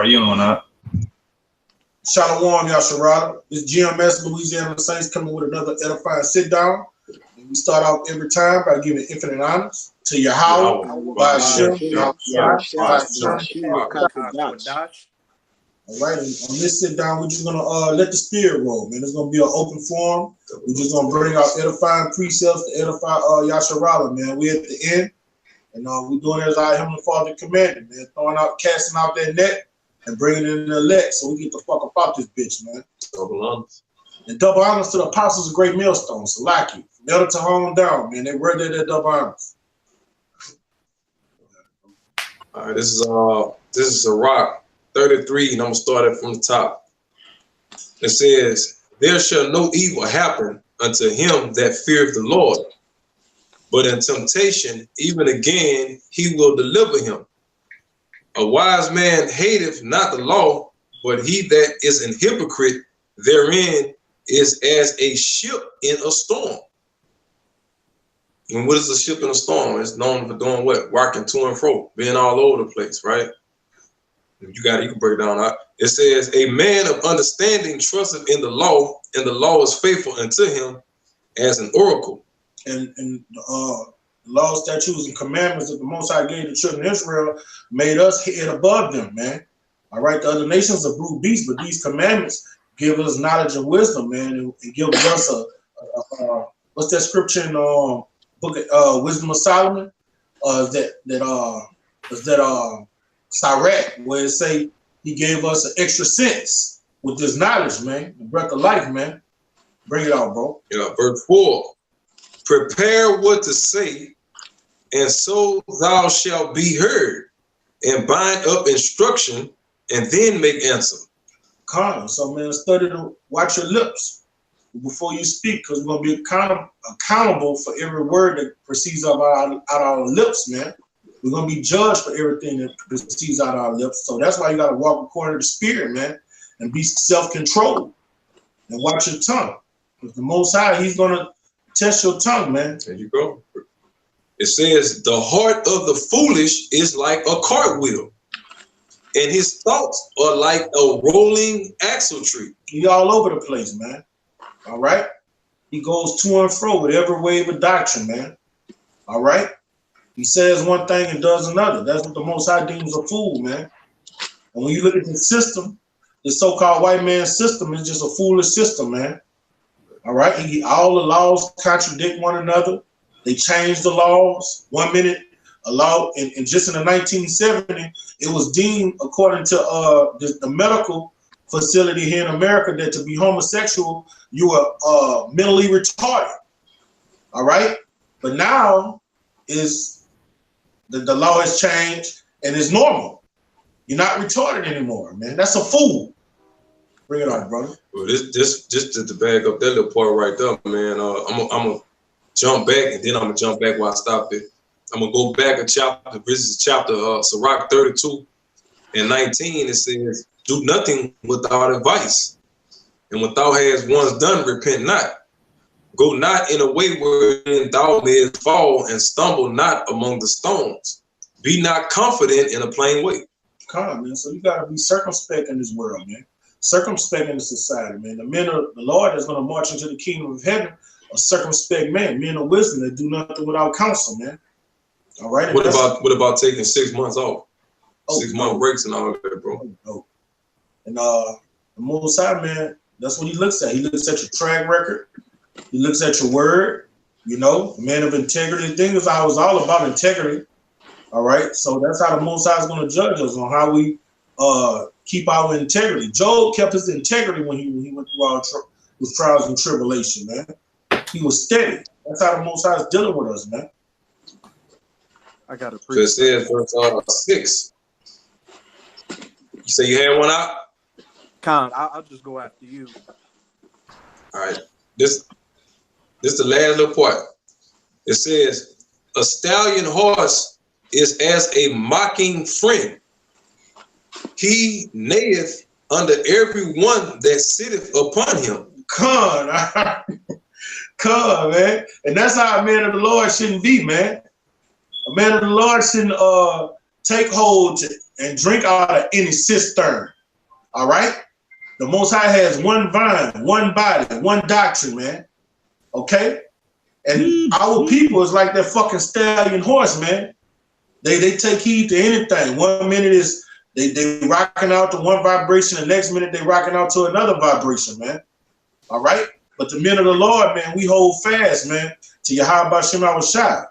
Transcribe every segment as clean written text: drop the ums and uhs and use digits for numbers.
Are you on that? Shalom, Yasharada. This GMS Louisiana Saints coming with another edifying sit down. And we start off every time by giving infinite honors to Yahweh, by Hashem, all right, and on this sit down, we're just gonna let the spirit roll, man. It's gonna be an open forum. We're just gonna bring our edifying precepts to edify Yasharala, man. We're at the end, and we're doing it as our Heavenly Father commanded, man. Casting out that net and bringing it in the elect, so we get the fuck about this bitch, man. Double honors. And double honors to the apostles of Great Millstone, so like you, from elder to home down, man. They were there, that double honors. All right, this is a rock. 33, and I'm gonna start it from the top. It says, "There shall no evil happen unto him that feareth the Lord, but in temptation, even again, he will deliver him. A wise man hateth not the law, but he that is an hypocrite therein is as a ship in a storm." And what is a ship in a storm? It's known for doing what? Rocking to and fro, being all over the place, right? You can break it down. It says, "A man of understanding trusteth in the law, and the law is faithful unto him as an oracle." And the laws, statutes, and commandments that the Most High gave the children of Israel made us head above them, man. All right, the other nations are brute beasts, but these commandments give us knowledge and wisdom, man, and give us a what's that scripture in book of Wisdom of Solomon? Sirach, where it say he gave us an extra sense with this knowledge, man, the breath of life, man. Bring it out, bro. Yeah, verse 4. "Prepare what to say, and so thou shalt be heard, and bind up instruction, and then make answer." So, man, study to watch your lips before you speak, because we're going to be accountable for every word that proceeds out of our lips, man. We're going to be judged for everything that proceeds out of our lips. So that's why you got to walk according to the spirit, man, and be self-controlled and watch your tongue. Because the Most High, he's going to test your tongue, man. There you go. It says, "The heart of the foolish is like a cartwheel, and his thoughts are like a rolling axle tree." He all over the place, man. All right? He goes to and fro with every wave of doctrine, man. All right? He says one thing and does another. That's what the Most High deems a fool, man. And when you look at the system, the so-called white man system is just a foolish system, man. All right? All the laws contradict one another. They change the laws. 1 minute, a law, and just in the 1970s, it was deemed, according to the medical facility here in America, that to be homosexual, you are mentally retarded. All right? But now is the law has changed and it's normal. You're not retarded anymore, man. That's a fool. Bring it on, brother. Well, just to bag up that little part right there, man. I'm gonna jump back, and then I'm gonna jump back where I stopped it. I'm gonna go back a chapter. This is chapter Sirach 32 and 19. It says, "Do nothing without advice, and when thou hast once done, repent not. Go not in a way wherein thou mayest fall, and stumble not among the stones. Be not confident in a plain way." Come on, man. So you got to be circumspect in this world, man. Circumspect in the society, man. The men of the Lord that's going to march into the kingdom of heaven are circumspect men, men of wisdom that do nothing without counsel, man. All right. What about taking 6 months off? 6 month breaks and all that, bro. Oh. And the Most High, man, that's what he looks at. He looks at your track record. He looks at your word, you know, man of integrity. The thing is, I was all about integrity. All right. So that's how the Most High is going to judge us, on how we keep our integrity. Job kept his integrity when he went through all his trials and tribulation, man. He was steady. That's how the Most High is dealing with us, man. I got to so it says verse 6. You say you had one out? Con, I'll just go after you. All right. This the last little part. It says, "A stallion horse is as a mocking friend. He neigheth under every one that sitteth upon him." Come on, man. And that's how a man of the Lord shouldn't be, man. A man of the Lord shouldn't take hold and drink out of any cistern. All right? The Most High has one vine, one body, one doctrine, man. Okay? And our people is like that fucking stallion horse, man. They take heed to anything. 1 minute is they rocking out to one vibration, the next minute they rocking out to another vibration, man. All right? But the men of the Lord, man, we hold fast, man, to Yahweh Shem Shai.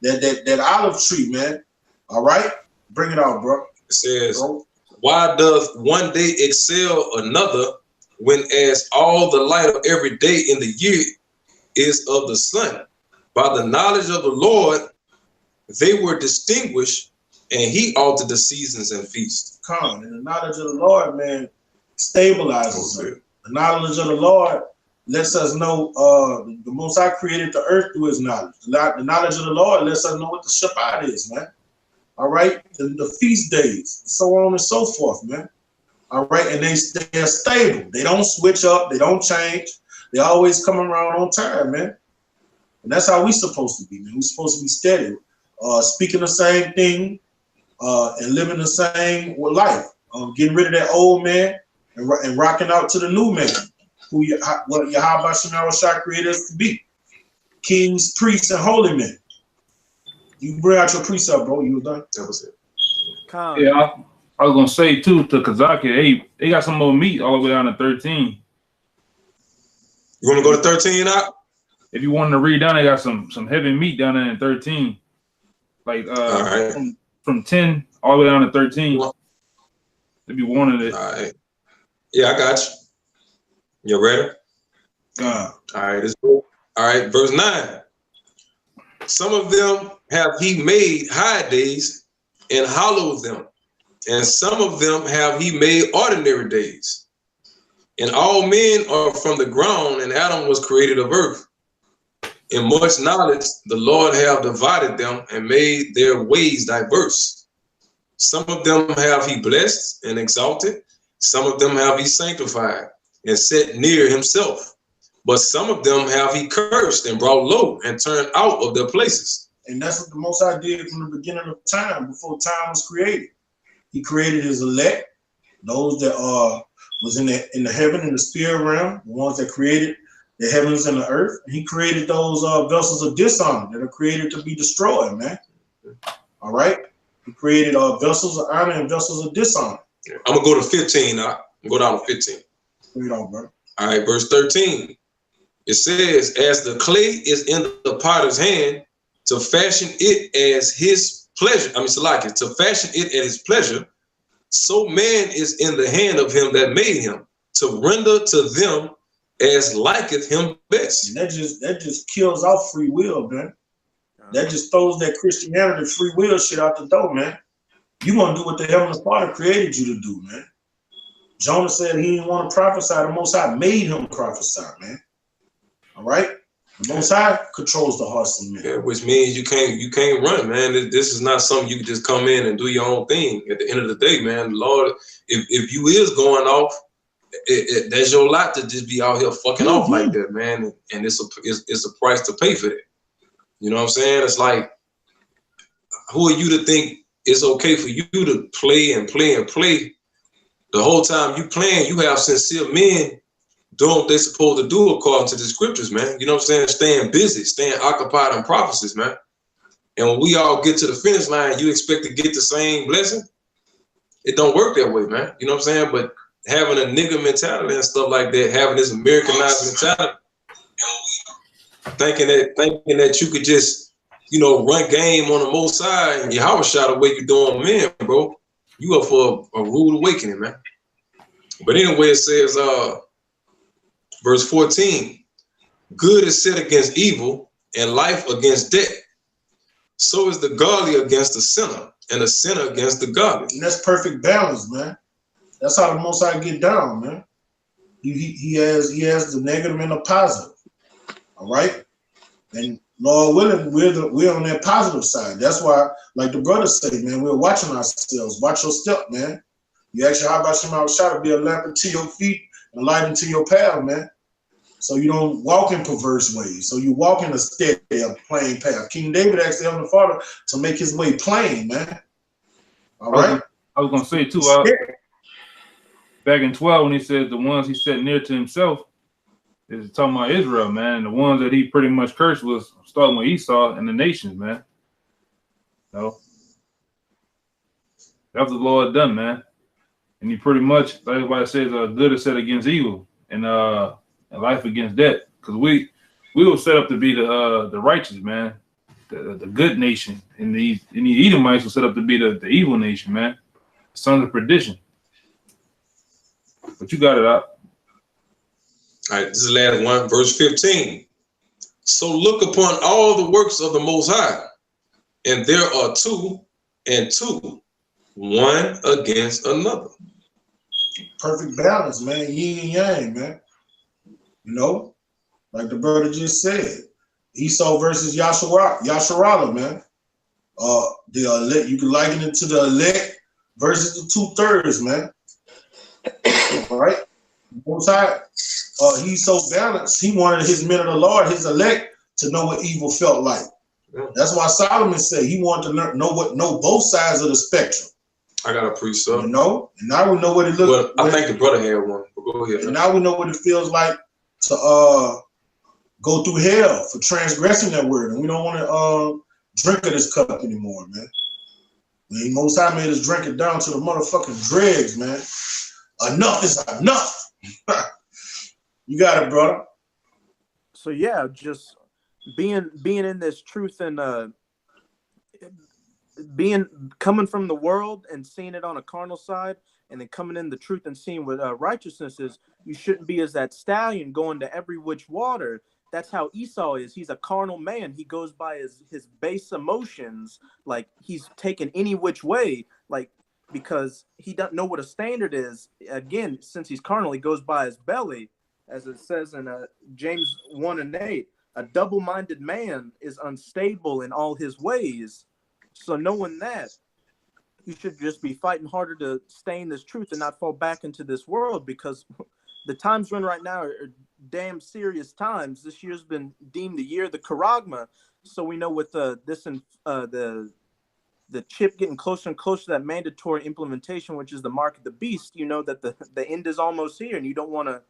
That olive tree, man. All right? Bring it out, bro. It says, why does one day excel another, when as all the light of every day in the year is of the sun? By the knowledge of the Lord, they were distinguished, and he altered the seasons and feasts. Come, and the knowledge of the Lord, man, stabilizes us. The knowledge of the Lord lets us know the Most High created the earth through his knowledge. The knowledge of the Lord lets us know what the Shabbat is, man. All right? The feast days, so on and so forth, man. All right? And they're stable. They don't switch up. They don't change. They always come around on time, man. And that's how we supposed to be, man. We're supposed to be steady, speaking the same thing and living the same life. Getting rid of that old man and rocking out to the new man, what Yahweh Shem Shai created us to be. Kings, priests, and holy men. You bring out your precept, bro. You was done? That was it. Yeah, I was going to say, too, to Kazaki, they got some more meat all the way down to 13. You want to go to 13 now? If you wanted to read down, they got some heavy meat down there in 13. Like right. from 10 all the way down to 13. If you wanted it. All right. Yeah, I got you. You ready? All right, let's go. All right, verse 9. Some of them have he made high days and hollowed them, and some of them have he made ordinary days. And all men are from the ground, and Adam was created of earth. In much knowledge, the Lord have divided them and made their ways diverse. Some of them have he blessed and exalted. Some of them have he sanctified and set near himself. But some of them have he cursed and brought low and turned out of their places. And that's what the Most High did from the beginning of time, before time was created. He created his elect, those that was in the heaven, in the spirit realm, the ones that created the heavens and the earth. And he created those vessels of dishonor that are created to be destroyed, man. All right? He created vessels of honor and vessels of dishonor. I'm going to go to 15 now. I'm going to go down to 15. Read on, bro. All right, verse 13. It says, as the clay is in the potter's hand, to fashion it as his pleasure. To fashion it at his pleasure, so man is in the hand of him that made him, to render to them as liketh him best. And that just kills off free will, man. That just throws that Christianity free will shit out the door, man. You want to do what the Heavenly Father created you to do, man. Jonah said he didn't want to prophesy. The Most High made him prophesy, man. All right? The Most High controls the hearts of men. Yeah, which means you can't run, man. This is not something you can just come in and do your own thing. At the end of the day, man, Lord, if you is going off, that's your lot to just be out here fucking off like that, man. And it's a price to pay for that. You know what I'm saying? It's like, who are you to think it's okay for you to play and play and play? The whole time you playing, you have sincere men doing what they're supposed to do according to the scriptures, man. You know what I'm saying? Staying busy, staying occupied in prophecies, man. And when we all get to the finish line, you expect to get the same blessing? It don't work that way, man. You know what I'm saying? But having a nigga mentality and stuff like that, having this Americanized mentality, thinking that you could just, run game on the most side and your house shot away you doing, man, bro. You up for a rude awakening, man. But anyway, it says, verse 14, good is set against evil and life against death. So is the godly against the sinner and the sinner against the godly. And that's perfect balance, man. That's how the Most High get down, man. He has the negative and the positive. All right? And Lord willing, we're on that positive side. That's why, like the brothers say, man, we're watching ourselves. Watch your step, man. You actually, how about Shema Shah to be a lamp unto your feet and a light into your path, man. So you don't walk in perverse ways. So you walk in a steady, a plain path. King David asked the Heavenly Father to make his way plain, man. All right? I was gonna say too. Back in 12, when he said the ones he set near to himself is talking about Israel, man. And the ones that he pretty much cursed was starting with Esau and the nations, man. So that's what the Lord done, man. And he pretty much, like everybody says, good is set against evil, and life against death. Because we were set up to be the righteous, man, the good nation, and the Edomites were set up to be the evil nation, man, sons of perdition. But you got it out. All right, this is the last one, verse 15. So look upon all the works of the Most High, and there are two and two, one against another. Perfect balance, man. Yin and yang, man. You know, like the brother just said, Esau versus Yasharala, man. The elect, you can liken it to the elect versus the 2/3, man. All right. Most High, he's so balanced. He wanted his men of the Lord, his elect, to know what evil felt like. Yeah. That's why Solomon said he wanted to know both sides of the spectrum. I got a precept. You know, and now we know what it looks. Well, I think the brother had one. But go ahead. And now we know what it feels like to go through hell for transgressing that word, and we don't want to drink of this cup anymore, man. The Most High made us drink it down to the motherfucking dregs, man. Enough is enough. You got it, brother. So yeah, just being in this truth and coming from the world and seeing it on a carnal side, and then coming in the truth and seeing what righteousness is. You shouldn't be as that stallion going to every which water. That's how Esau is. He's a carnal man. He goes by his base emotions, like he's taken any which way, like because he doesn't know what a standard is. Again, since he's carnal, he goes by his belly, as it says in James 1:8. A double-minded man is unstable in all his ways. So knowing that, you should just be fighting harder to stay in this truth and not fall back into this world, because the times we're in right now are damn serious times. This year's been deemed the year of the Charagma. So we know with the chip getting closer and closer to that mandatory implementation, which is the mark of the beast, you know that the end is almost here, and you don't want to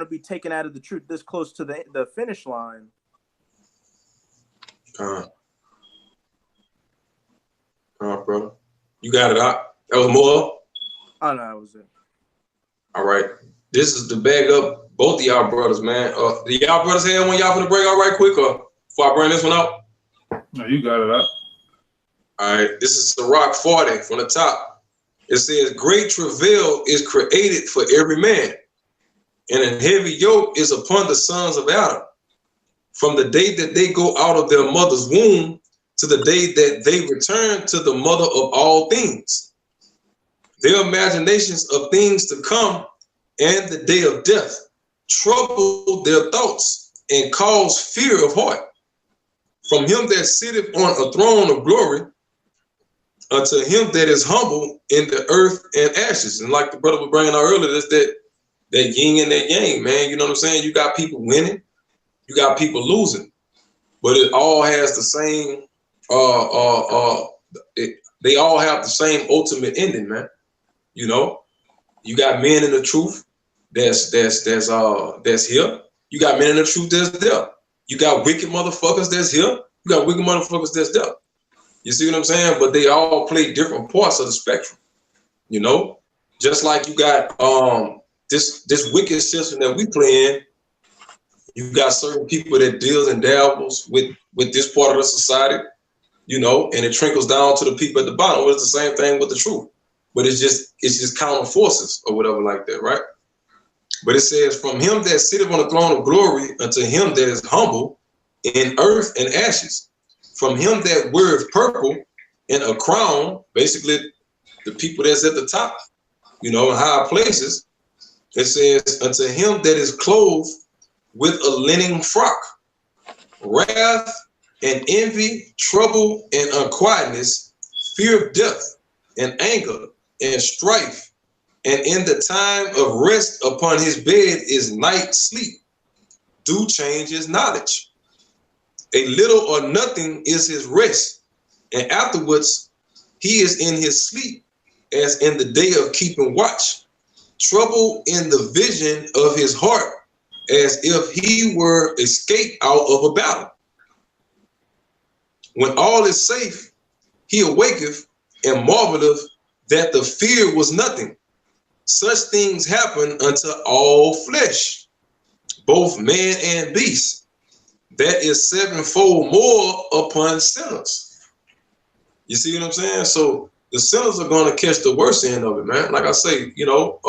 be taken out of the truth this close to the finish line. Brother. You got it out. That was more? Oh, no, that was it. All right. This is to bag up both of y'all brothers, man. Do y'all brothers have one y'all for the break out right quick, or before I bring this one out? No, you got it out. All right. This is Sirach 40 from the top. It says, great travail is created for every man, and a heavy yoke is upon the sons of Adam. From the day that they go out of their mother's womb to the day that they return to the mother of all things. Their imaginations of things to come and the day of death trouble their thoughts and cause fear of heart. From him that sitteth on a throne of glory unto him that is humble in the earth and ashes. And like the brother was bringing out earlier, that's that yin and that yang, man. You know what I'm saying? You got people winning, you got people losing, but it all has the same they all have the same ultimate ending, man. You know, you got men in the truth that's here. You got men in the truth that's there. You got wicked motherfuckers that's here. You got wicked motherfuckers that's there. You see what I'm saying? But they all play different parts of the spectrum. You know, just like you got this wicked system that we play in. You got certain people that deals and dabbles with this part of the society. You know, and it trickles down to the people at the bottom. Well, it's the same thing with the truth, but it's just counter forces or whatever like that, right? But it says, from him that sitteth on the throne of glory unto him that is humble in earth and ashes, from him that weareth purple and a crown, basically the people that's at the top, you know, in high places. It says, unto him that is clothed with a linen frock, wrath and envy, trouble, and unquietness, fear of death, and anger, and strife, and in the time of rest upon his bed is night sleep, do change his knowledge. A little or nothing is his rest, and afterwards he is in his sleep, as in the day of keeping watch, trouble in the vision of his heart, as if he were escaped out of a battle. When all is safe, he awaketh and marveleth that the fear was nothing. Such things happen unto all flesh, both man and beast. That is sevenfold more upon sinners. You see what I'm saying? So the sinners are going to catch the worst end of it, man. Like I say, we go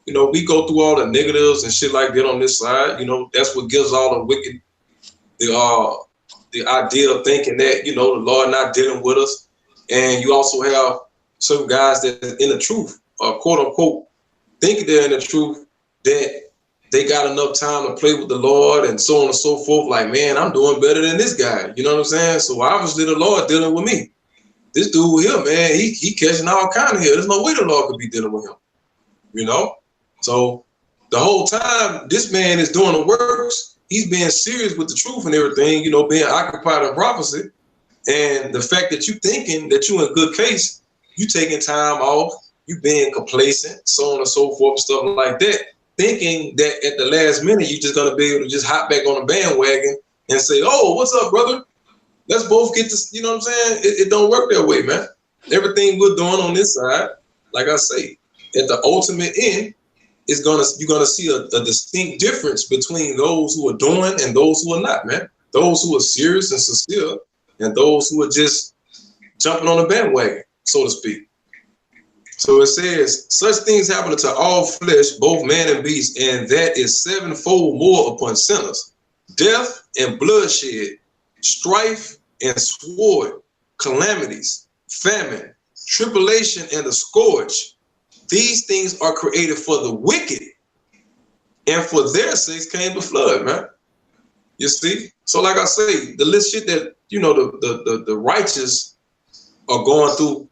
through all the negatives and shit like that on this side. That's what gives all the wicked the idea of thinking that, the Lord not dealing with us. And you also have some guys that in the truth, quote unquote, think they're in the truth, that they got enough time to play with the Lord and so on and so forth. Like, man, I'm doing better than this guy. You know what I'm saying? So obviously the Lord dealing with me. This dude here, man, he catching all kind of here. There's no way the Lord could be dealing with him. So the whole time this man is doing the works, he's being serious with the truth and everything, being occupied in prophecy. And the fact that you thinking that you in good case, you taking time off, you being complacent, so on and so forth, stuff like that, thinking that at the last minute you're just gonna be able to just hop back on the bandwagon and say, "Oh, what's up, brother? Let's both get this." You know what I'm saying? It don't work that way, man. Everything we're doing on this side, like I say, at the ultimate end, you're gonna see a distinct difference between those who are doing and those who are not, man. Those who are serious and sincere, and those who are just jumping on the bandwagon, so to speak. So it says, such things happen to all flesh, both man and beast, and that is sevenfold more upon sinners. Death and bloodshed, strife and sword, calamities, famine, tribulation, and the scourge. These things are created for the wicked, and for their sakes came the flood, man. You see? So like I say, the little shit that, the righteous are going through,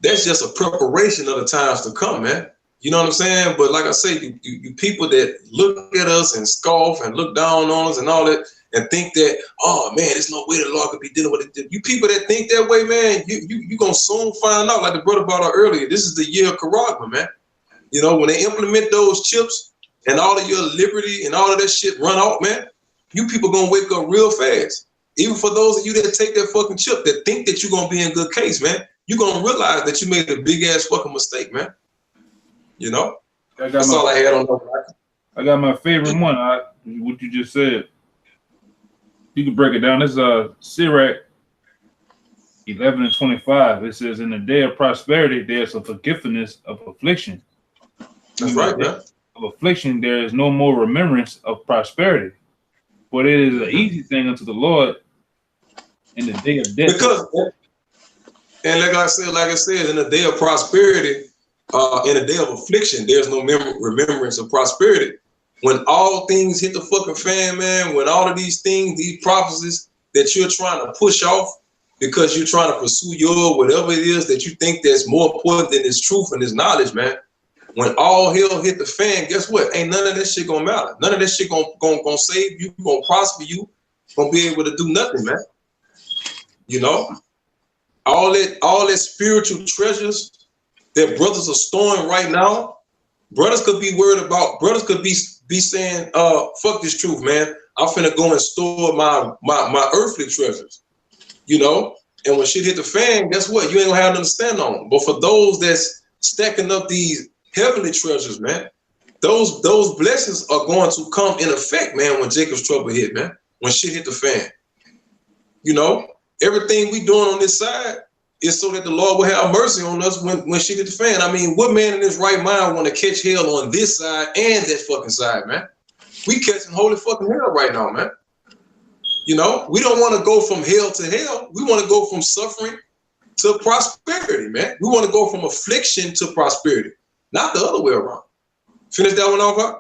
that's just a preparation of the times to come, man. You know what I'm saying? But like I say, you people that look at us and scoff and look down on us and all that, and think that, oh man, there's no way the Lord could be dealing with it. You people that think that way, man, you gonna soon find out. Like the brother brought out earlier, this is the year of Karagma, man. When they implement those chips and all of your liberty and all of that shit run out, man, you people gonna wake up real fast. Even for those of you that take that fucking chip, that think that you're gonna be in good case, man, you're gonna realize that you made a big ass fucking mistake, man. That's all I had on that. I got my favorite one. What you just said. You can break it down. This is Sirach 11:25. It says, in the day of prosperity, there's a forgiveness of affliction. That's right, man. Of affliction, there is no more remembrance of prosperity. But it is an easy thing unto the Lord in the day of death. And like I said, in the day of prosperity, in the day of affliction, there's no remembrance of prosperity. When all things hit the fucking fan, man, when all of these things, these prophecies that you're trying to push off because you're trying to pursue your whatever it is that you think that's more important than this truth and this knowledge, man. When all hell hit the fan, guess what? Ain't none of that shit gonna matter. None of that shit gonna save you, gonna prosper you, gonna be able to do nothing, man. All that spiritual treasures that brothers are storing right now, brothers could be worried about. Brothers could be saying, fuck this truth, man. I'm finna go and store my earthly treasures, And when shit hit the fan, guess what? You ain't gonna have nothing to stand on. But for those that's stacking up these heavenly treasures, man, those blessings are going to come in effect, man, when Jacob's trouble hit, man. When shit hit the fan. Everything we doing on this side is so that the Lord will have mercy on us when shit hit the fan. I mean, what man in his right mind want to catch hell on this side and that fucking side, man? We catching holy fucking hell right now, man. We don't want to go from hell to hell. We want to go from suffering to prosperity, man. We want to go from affliction to prosperity, not the other way around. Finish that one off, huh?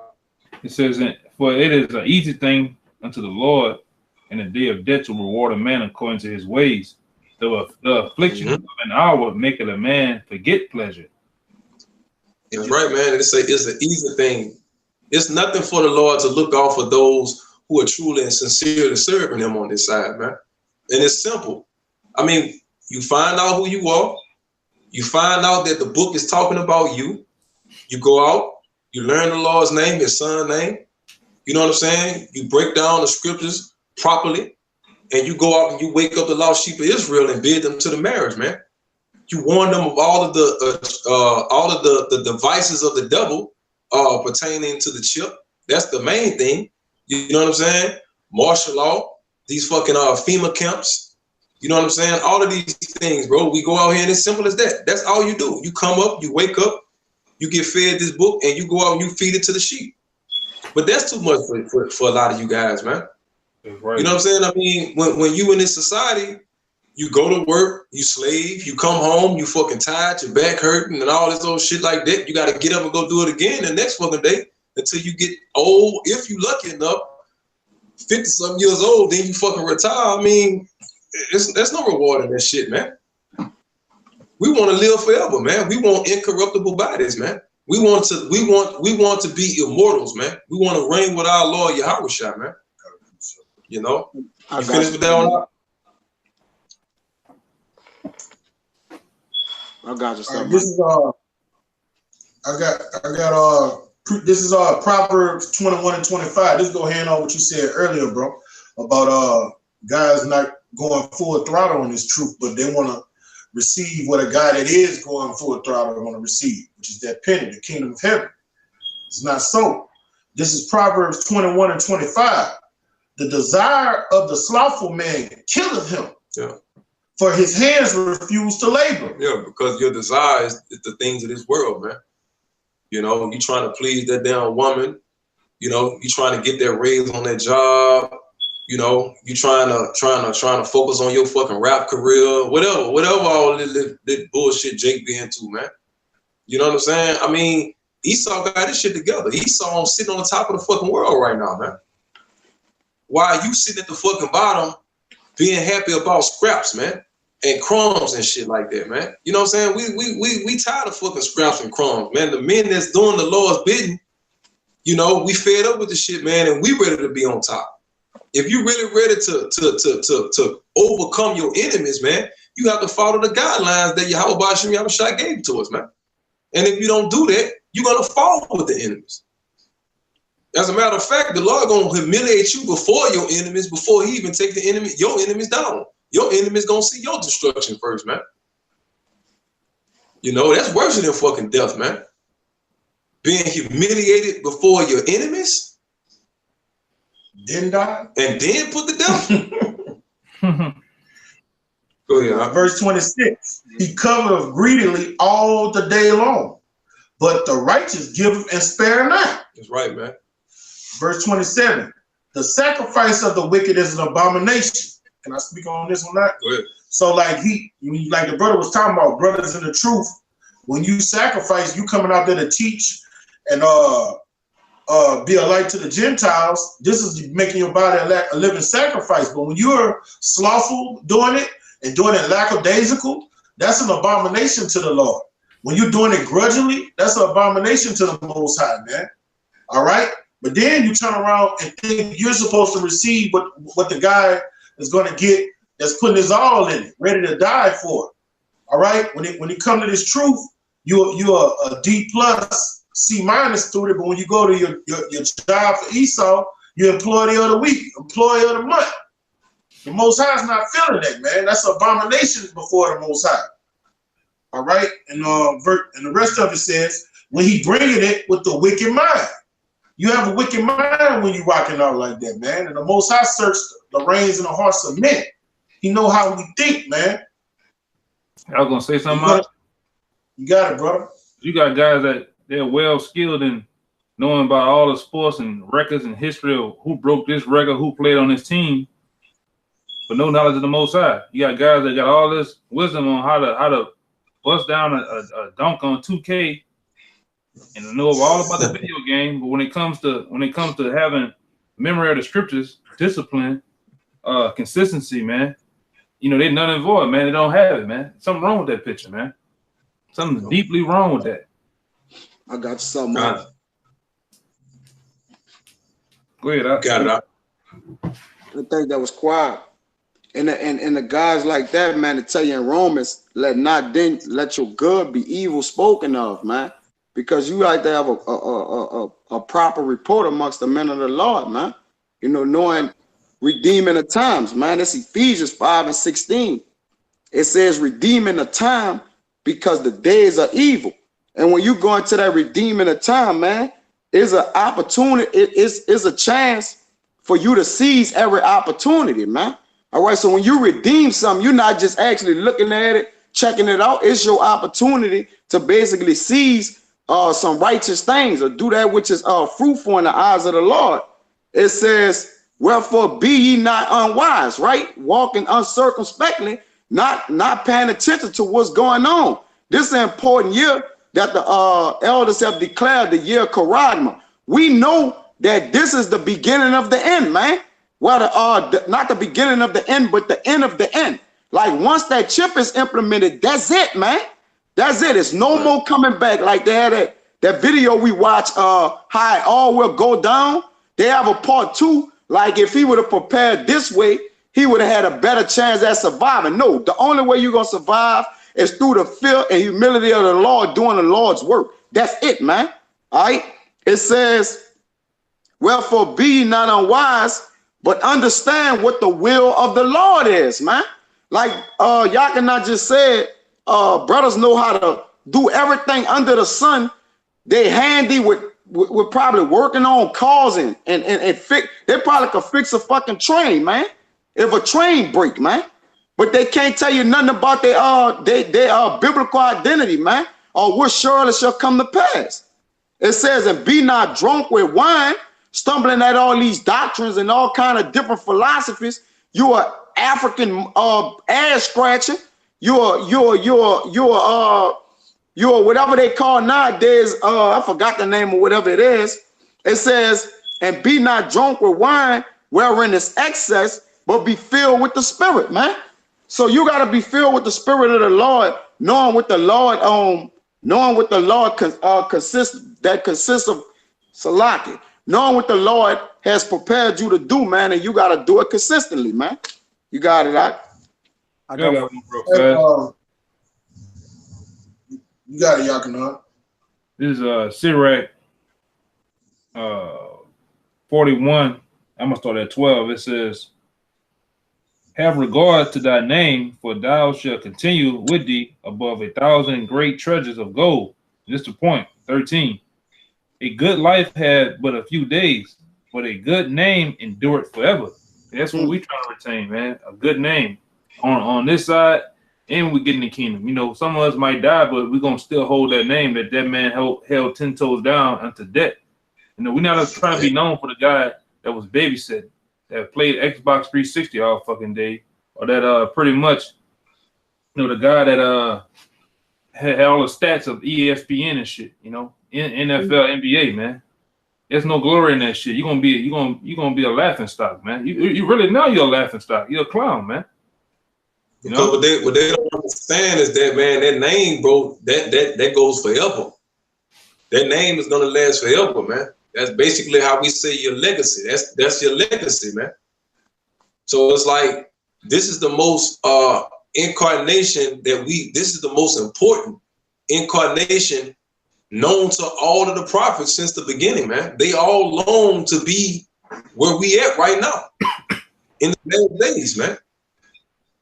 It says, for it is an easy thing unto the Lord in the day of death to reward a man according to his ways. The affliction of an hour maketh a man forget pleasure. That's right, man. It's an easy thing. It's nothing for the Lord to look out for those who are truly and sincerely serving him on this side, man. And it's simple. I mean, you find out who you are, You find out that the book is talking about you. You go out, you learn the Lord's name, his son's name. You know what I'm saying? You break down the scriptures properly, and you go out and you wake up the lost sheep of Israel and bid them to the marriage, man. You warn them of all of the devices of the devil pertaining to the chip. That's the main thing. You know what I'm saying? Martial law, these fucking FEMA camps. You know what I'm saying? All of these things, bro. We go out here and it's simple as that. That's all you do. You come up, you wake up, you get fed this book, and you go out and you feed it to the sheep. But that's too much for a lot of you guys, man. Right. You know what I'm saying? I mean, when you in this society, you go to work, you slave, you come home, you fucking tired, your back hurting, and all this old shit like that. You got to get up and go do it again the next fucking day until you get old. If you lucky enough, 50-something years old, then you fucking retire. I mean, there's no reward in that shit, man. We want to live forever, man. We want incorruptible bodies, man. We want to be immortals, man. We want to reign with our Lord Yahushua, man. You know, you finished with that one? I got you. This is this is Proverbs 21 and 25. This go hand on what you said earlier, bro, about guys not going full throttle on this truth, but they want to receive what a guy that is going full throttle want to receive, which is that penny, the kingdom of heaven. It's not so. This is Proverbs 21 and 25. The desire of the slothful man killeth him. Yeah. For his hands refuse to labor. Yeah, because your desire is the things of this world, man. You know, you trying to please that damn woman. You know, you trying to get that raise on that job. You know, you trying to focus on your fucking rap career, whatever all this bullshit Jake be into, man. You know what I'm saying? I mean, Esau got this shit together. Esau sitting on the top of the fucking world right now, man. Why are you sitting at the fucking bottom being happy about scraps, man, and crumbs and shit like that, man? You know what I'm saying? We tired of fucking scraps and crumbs, man. The men that's doing the Lord's bidding, you know, we fed up with the shit, man, and we ready to be on top. If you really ready to overcome your enemies, man, you have to follow the guidelines that Yahushua gave to us, man. And if you don't do that, you're gonna fall with the enemies. As a matter of fact, the Lord gonna humiliate you before your enemies, before he even take your enemies down. Your enemies gonna see your destruction first, man. You know, that's worse than fucking death, man. Being humiliated before your enemies. Then die. And then put the death. Go ahead. Verse 26. He covereth greedily all the day long, but the righteous giveth and spare not. That's right, man. Verse 27, the sacrifice of the wicked is an abomination. Can I speak on this one? Not? Go ahead. So like like the brother was talking about, brothers in the truth, when you sacrifice, you coming out there to teach and be a light to the Gentiles. This is making your body a living sacrifice. But when you're slothful doing it and doing it lackadaisical, that's an abomination to the Lord. When you're doing it grudgingly, that's an abomination to the Most High, man. All right? But then you turn around and think you're supposed to receive what the guy is going to get that's putting his all in it, ready to die for it. All right? When you come to this truth, you're a D+, C- student, but when you go to your job for Esau, you're employee of the week, employee of the month. The Most High is not feeling that, man. That's an abomination before the Most High. All right? And the rest of it says, when he bringing it with the wicked mind. You have a wicked mind when you rocking out like that, man. And the Most High searched the reins and the hearts of men. He know how we think, man. I was gonna say something. You got it, brother. You got guys that they're well skilled in knowing about all the sports and records and history of who broke this record, who played on this team, but no knowledge of the Most High. You got guys that got all this wisdom on how to bust down a dunk on 2K. And know all about the video game, but when it comes to having memory of the scriptures, discipline, consistency, man, you know, they're none and void, man. They don't have it, man. Something wrong with that picture, man. Something deeply wrong with that. I got something. Go ahead. Got it. I think that was quiet. And the guys like that, man, to tell you in Romans, let your good be evil spoken of, man. Because you like to have a proper report amongst the men of the Lord, man. You know, knowing redeeming the times, man. It's Ephesians 5:16. It says redeeming the time because the days are evil. And when you go into that redeeming the time, man, is an opportunity, it's a chance for you to seize every opportunity, man. All right, so when you redeem something, you're not just actually looking at it, checking it out. It's your opportunity to basically seize some righteous things or do that which is fruitful in the eyes of the Lord. It says, wherefore be ye not unwise, right? Walking uncircumspectly, not paying attention to what's going on. This is an important year that the elders have declared the year of Charisma. We know that this is the beginning of the end, man. Well, not the beginning of the end, but the end of the end. Like once that chip is implemented, that's it, man. That's it. It's no more coming back. Like they had that video we watched, how it all will go down. They have a part 2. Like if he would have prepared this way, he would have had a better chance at surviving. No, the only way you're going to survive is through the fear and humility of the Lord, doing the Lord's work. That's it, man. All right. It says, wherefore be ye not unwise, but understand what the will of the Lord is, man. Like Yakana just said, brothers know how to do everything under the sun. They handy with probably working on cars and fix. They probably could fix a fucking train, man. If a train break, man. But they can't tell you nothing about their biblical identity, man, or what surely shall come to pass. It says, and be not drunk with wine, stumbling at all these doctrines and all kind of different philosophies. You are African ass scratching. You're whatever they call nowadays. I forgot the name of whatever it is. It says, and be not drunk with wine, wherein is excess, but be filled with the Spirit, man. So you got to be filled with the Spirit of the Lord, knowing what the Lord consists of Salaki. Knowing what the Lord has prepared you to do, man, and you got to do it consistently, man. You got it, right? I got one real fast. You got it, Yakana. This is Sirach 41. I'm going to start at 12. It says, have regard to thy name, for thou shalt continue with thee above 1,000 great treasures of gold. This is the point. 13. A good life had but a few days, but a good name endureth forever. That's what we trying to retain, man. A good name on this side, and we get in the kingdom. You know, some of us might die, but we're gonna still hold that name that man held 10 toes down unto death. You know, we're not trying to be known for the guy that was babysitting, that played Xbox 360 all fucking day, or that pretty much, you know, the guy that had all the stats of ESPN and shit, you know, in NFL, NBA, man. There's no glory in that shit. You're gonna be a laughing stock, man. You really know you're a laughing stock. You're a clown, man. You know? What they don't understand is that, man, that name, bro, that goes forever. That name is gonna last forever, man. That's basically how we say your legacy. That's your legacy, man. So it's like this is the most incarnation this is the most important incarnation known to all of the prophets since the beginning, man. They all long to be where we at right now in the last days, man.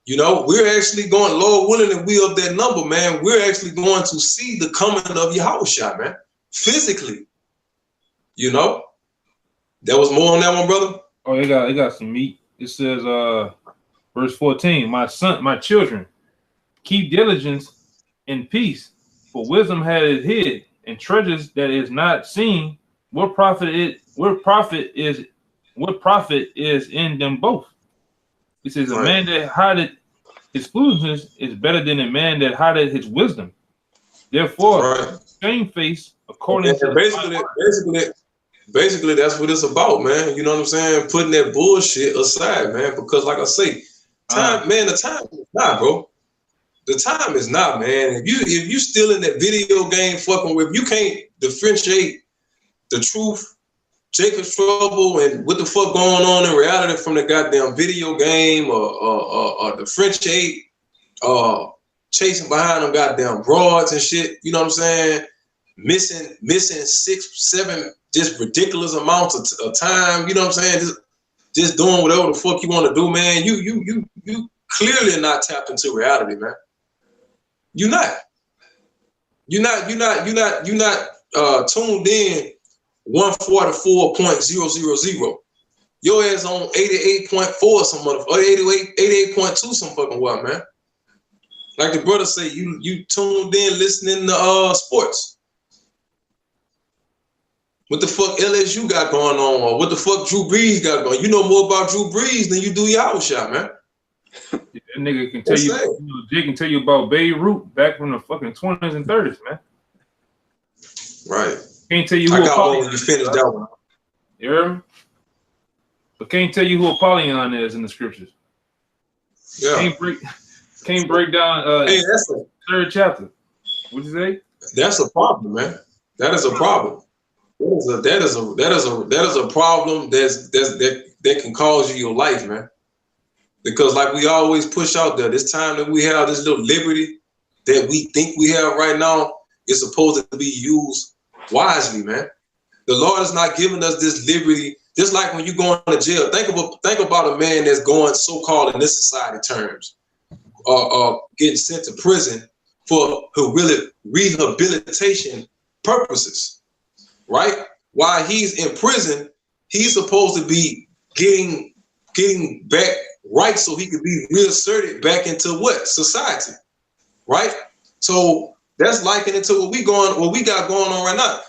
You know, we're actually going, Lord willing, and we of that number, man. We're actually going to see the coming of Yahushua, man, physically. You know, there was more on that one, brother. Oh, it got some meat. It says, verse 14, my children, keep diligence in peace, for wisdom had it hid, and treasures that is not seen. What profit is in them both? It says, a man that hideth his foolishness is better than a man that hideth his wisdom. Therefore, shamefaced according to basically that's what it's about, man. You know what I'm saying? Putting that bullshit aside, man. Because like I say, time, man, the time is not, bro. The time is not, man. If you still in that video game fucking with, you can't differentiate the truth Jacob's Trouble and what the fuck going on in reality from the goddamn video game or the French 8, chasing behind them goddamn broads and shit. You know what I'm saying? Missing 6, 7 just ridiculous amounts of time. You know what I'm saying? Just doing whatever the fuck you want to do, man. You clearly not tapped into reality, man. You're not tuned in 144.000. Your ass on 88.4 some motherfucker, or 88.2 some fucking what, man. Like the brother say, you tuned in listening to sports. What the fuck LSU got going on, or what the fuck Drew Brees got going? You know more about Drew Brees than you do Yahoo Shot, man. Yeah, that nigga can tell you, Jay can tell you about Babe Ruth back from the fucking 20s and 30s, man. Right. Can't tell you who I got one Apollyon when you finished that one. You heard me? But can't tell you who Apollyon is in the scriptures. Yeah. Can't break down hey, that's a third chapter. What'd you say? That's a problem, man. That is a problem. That is a problem that can cause you your life, man. Because like we always push out there, this time that we have this little liberty that we think we have right now is supposed to be used wisely, man. The Lord is not giving us this liberty. Just like when you go into jail, think about a man that's going so-called in this society terms, getting sent to prison for rehabilitation purposes, right? While he's in prison, he's supposed to be getting back right so he could be reasserted back into what? Society, right? So that's likened it to what we got going on right now.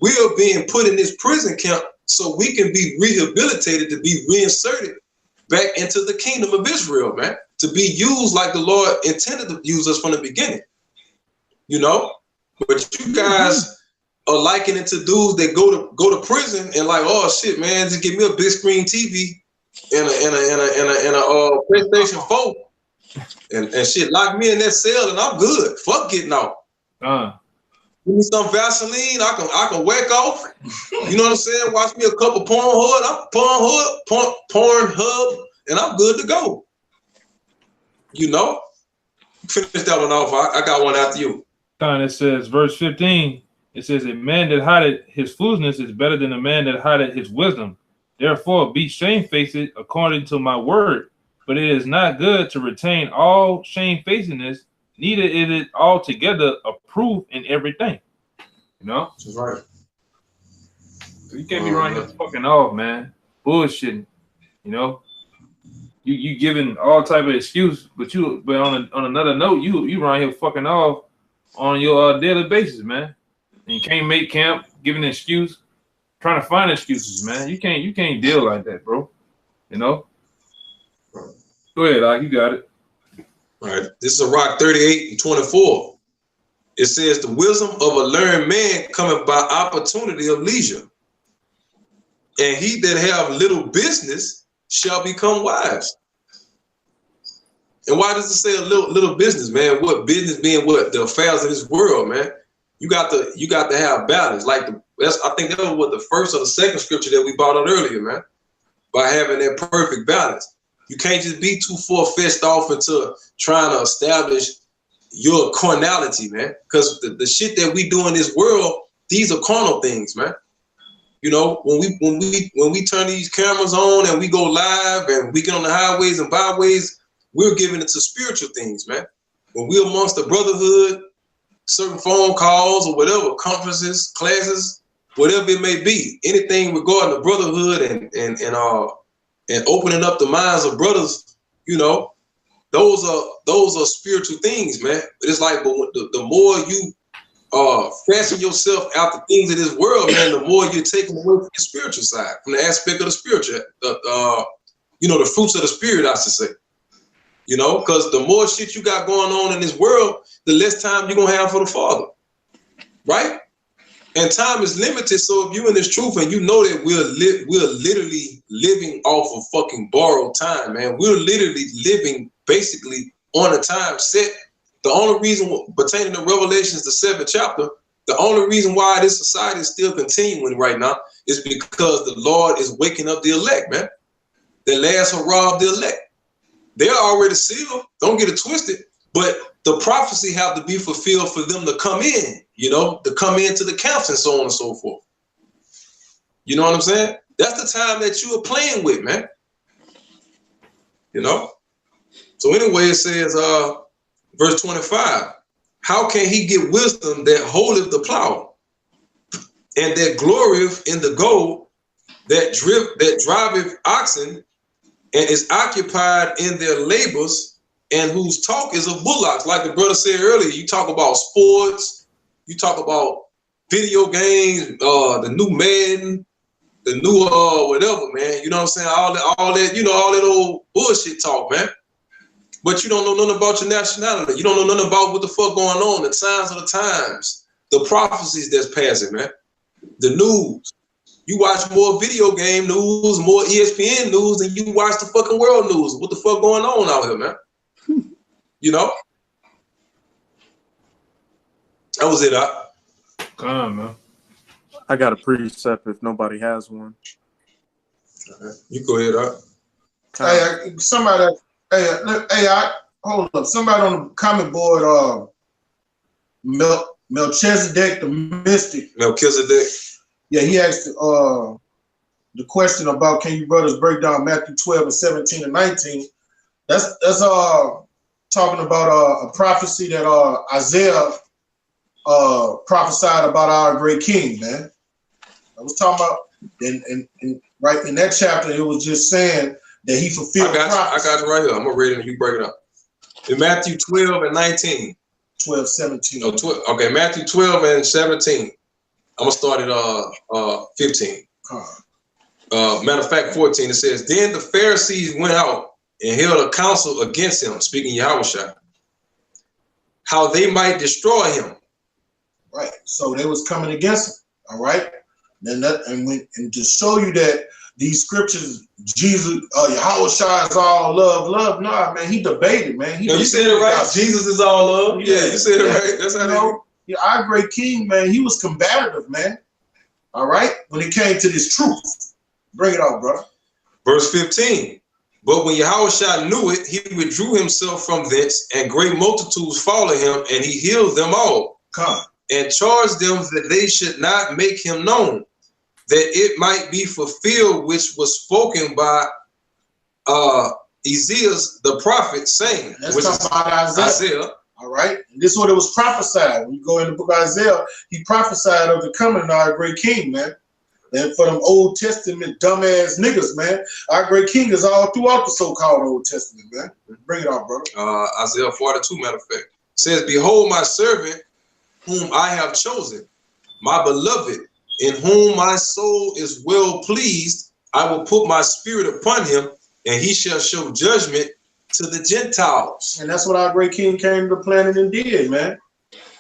We are being put in this prison camp so we can be rehabilitated to be reinserted back into the kingdom of Israel, man, to be used like the Lord intended to use us from the beginning, you know? But you guys are likening it to dudes that go to prison and like, oh shit, man, just give me a big screen TV and a PlayStation 4 and shit, lock me in that cell and I'm good. Fuck getting out. Give me some Vaseline, I can whack off. You know what I'm saying? Watch me a couple Pornhub, and I'm good to go. You know? Finish that one off. I got one after you. It says, verse 15, it says, a man that hideth his foolishness is better than a man that hideth his wisdom. Therefore, be shamefaced according to my word. But it is not good to retain all shamefacedness, neither is it altogether approved in everything. You know? That's right. So you can't be running your fucking off, man. Bullshitting. You know? You giving all type of excuse, but on another note, you run here fucking off on your daily basis, man. And you can't make camp, giving an excuse, trying to find excuses, man. You can't deal like that, bro. You know? Go ahead, Doc, you got it. All right. This is a Rock 38:24. It says, the wisdom of a learned man cometh by opportunity of leisure. And he that have little business shall become wise. And why does it say a little business, man? What business being what? The affairs of this world, man. You got to have balance. I think that was what the first or the second scripture that we brought out earlier, man. By having that perfect balance. You can't just be too far-fetched off into trying to establish your carnality, man. Because the shit that we do in this world, these are carnal things, man. You know, when we turn these cameras on and we go live and we get on the highways and byways, we're giving it to spiritual things, man. When we're amongst the brotherhood, certain phone calls or whatever, conferences, classes, whatever it may be, anything regarding the brotherhood and opening up the minds of brothers, you know, those are spiritual things, man. It's like, but the more you fasten yourself after things of this world, man, the more you're taking away from the spiritual side, from the aspect of the spiritual, you know, the fruits of the spirit, I should say. You know, because the more shit you got going on in this world, the less time you're gonna have for the Father, right? And time is limited. So if you're in this truth and you know that we're literally living off of fucking borrowed time, man. We're literally living basically on a time set. The only reason pertaining to Revelations, the 7th chapter, The only reason why this society is still continuing right now is because the Lord is waking up the elect, man. The last hurrah of the elect. They're already sealed. Don't get it twisted. But the prophecy have to be fulfilled for them to come in, you know, to come into the camps and so on and so forth. You know what I'm saying? That's the time that you are playing with, man. You know? So anyway, it says, verse 25, how can he get wisdom that holdeth the plow, and that glorieth in the gold, that driveth oxen, and is occupied in their labors, and whose talk is of bullocks? Like the brother said earlier, you talk about sports, you talk about video games, the new Madden, the new whatever, man. You know what I'm saying? All that, you know, all that old bullshit talk, man. But you don't know nothing about your nationality. You don't know nothing about what the fuck going on, the signs of the times, the prophecies that's passing, man. The news. You watch more video game news, more ESPN news than you watch the fucking world news. What the fuck going on out here, man? You know? That was it, Come on, man. I got a precept if nobody has one. You go ahead, Hey, somebody, hold up. Somebody on the comment board, Melchizedek the Mystic. Melchizedek. Yeah, he asked the question about, can you brothers break down Matthew 12 and 17 and 19? That's talking about a prophecy that Isaiah prophesied about our great king, man. I was talking about, and right in that chapter, it was just saying that he fulfilled prophecy. I got you right here. I'm going to read it and you break it up. In Matthew 12 and 19. 12, 17. Oh, 12. Okay, Matthew 12 and 17. I'm going to start at 15. Matter of fact, 14, it says, then the Pharisees went out and held a council against him, speaking Yahushua, how they might destroy him. Right. So they was coming against him. All right. Then and to show you that these scriptures, Jesus, Yahushua is all love. Nah, man, he debated, man. You said it right. Jesus is all love. Yeah, you said it right. That's how our great king, man, he was combative, man. All right. When it came to this truth. Bring it out, brother. Verse 15. But when Yahushua knew it, he withdrew himself from thence, and great multitudes followed him, and he healed them all. Come. And charged them that they should not make him known, that it might be fulfilled which was spoken by Isaiah the prophet, saying, which is about Isaiah. All right. And this is what it was prophesied. When you go in the book of Isaiah, he prophesied of the coming of our great king, man. And for them Old Testament dumbass niggas, man, our great king is all throughout the so-called Old Testament, man. Bring it on, brother. Isaiah 42, matter of fact, says, behold my servant, whom I have chosen, my beloved, in whom my soul is well pleased. I will put my spirit upon him, and he shall show judgment to the Gentiles. And that's what our great king came to the planet and did, man.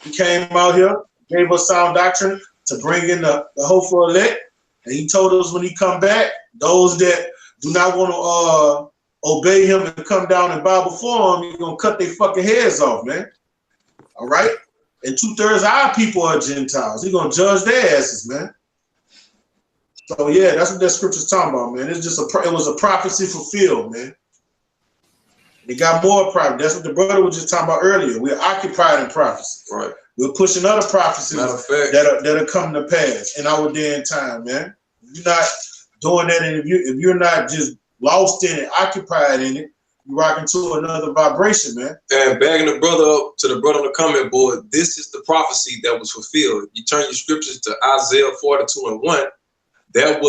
He came out here, gave us sound doctrine to bring in the hopeful elect. And he told us when he come back, those that do not want to obey him and come down and bow before him, he's going to cut their fucking heads off, man. All right? And 2/3 of our people are Gentiles. He's going to judge their asses, man. So, yeah, that's what that scripture's talking about, man. It's just it was a prophecy fulfilled, man. It got more prophecy. That's what the brother was just talking about earlier. We're occupied in prophecy. Right. We're pushing other prophecies that are coming to pass in our day and time, man. If you're not doing that, and if you're not just lost in it, occupied in it, you're rocking to another vibration, man. And backing the brother up to the brother on the comment board, this is the prophecy that was fulfilled. You turn your scriptures to Isaiah 42 and 1. That's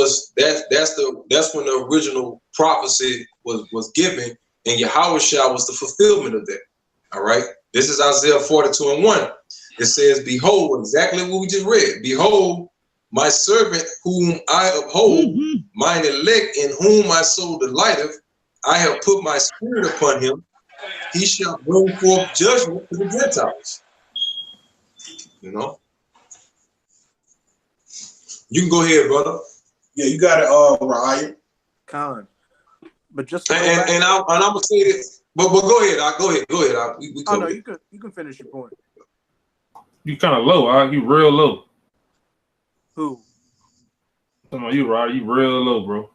when the original prophecy was given, and Yahushua was the fulfillment of that. All right. This is Isaiah 42 and 1. It says, behold, exactly what we just read. Behold, my servant whom I uphold, mine elect in whom my soul delighteth. I have put my spirit upon him. He shall bring forth judgment to the Gentiles. You know? You can go ahead, brother. Yeah, you got it, Ryan. Con. But just and I'm gonna say this. But go ahead. Go ahead. No, you can finish your point. You kind of low, huh? You real low. Who? Talking about you, Ryder. You real low, bro.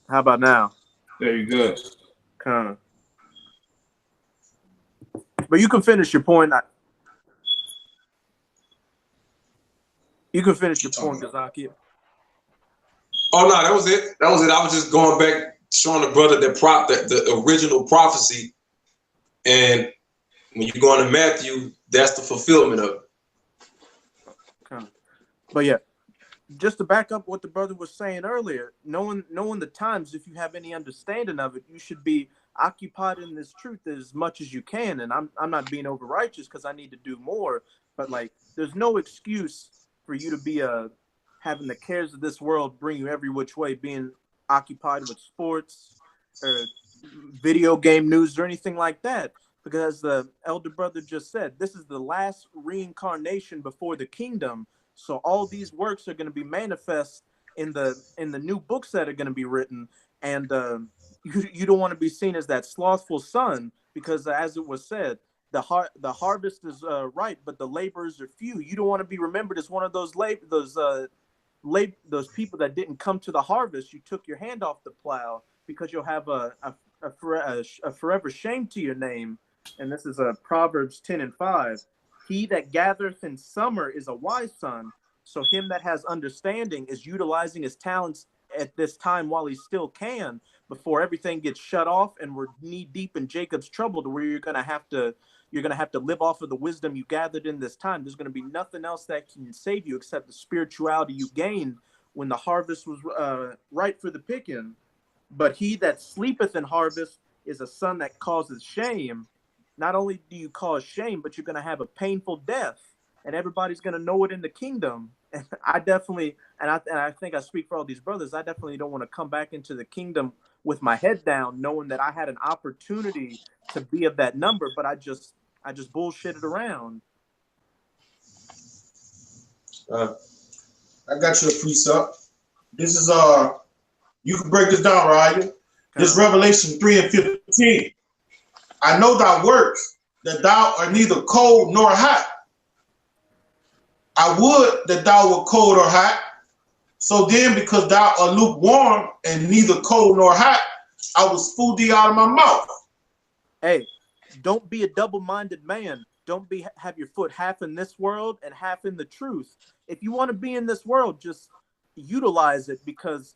How about now? There you go. Kind of. But you can finish your point. You can finish your point, Kazaki. Oh no, that was it. That was it. I was just going back, showing the brother the original prophecy, and when you go into Matthew, that's the fulfillment of it. Okay. But yeah, just to back up what the brother was saying earlier, knowing the times, if you have any understanding of it, you should be occupied in this truth as much as you can. And I'm not being over righteous because I need to do more, but like there's no excuse for you to be having the cares of this world bring you every which way, being occupied with sports or video game news or anything like that. Because as the elder brother just said, this is the last reincarnation before the kingdom. So all these works are going to be manifest in the new books that are going to be written. And you don't want to be seen as that slothful son, because as it was said, the harvest is ripe, but the laborers are few. You don't want to be remembered as one of those people that didn't come to the harvest. You took your hand off the plow, because you'll have a forever shame to your name. And this is Proverbs 10:5. He that gathereth in summer is a wise son. So him that has understanding is utilizing his talents at this time while he still can, before everything gets shut off and we're knee deep in Jacob's trouble, to where you're gonna have to live off of the wisdom you gathered in this time. There's gonna be nothing else that can save you except the spirituality you gained when the harvest was ripe for the picking. But he that sleepeth in harvest is a son that causes shame. Not only do you cause shame, but you're going to have a painful death, and everybody's going to know it in the kingdom. And I definitely, and I think I speak for all these brothers, I definitely don't want to come back into the kingdom with my head down, knowing that I had an opportunity to be of that number, but I just bullshitted around. I got you a precept. This is you can break this down, Ryan. This Revelation 3:15. I know thy works, that thou art neither cold nor hot. I would that thou were cold or hot. So then, because thou art lukewarm and neither cold nor hot, I will spew thee out of my mouth. Hey, don't be a double-minded man. Don't have your foot half in this world and half in the truth. If you want to be in this world, just utilize it, because,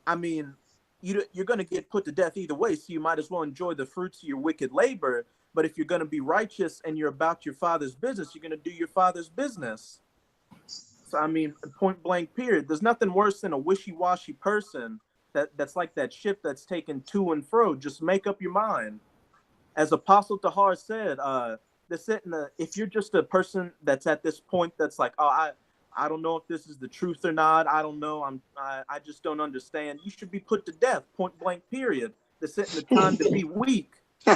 I mean, you're going to get put to death either way, so you might as well enjoy the fruits of your wicked labor. But if you're going to be righteous and you're about your father's business, you're going to do your father's business. So, I mean, point blank, period. There's nothing worse than a wishy-washy person that's like that ship that's taken to and fro. Just make up your mind. As Apostle Tahar said, if you're just a person that's at this point that's like, oh, I don't know if this is the truth or not. I don't know. I just don't understand. You should be put to death, point blank, period. This isn't the time to be weak. All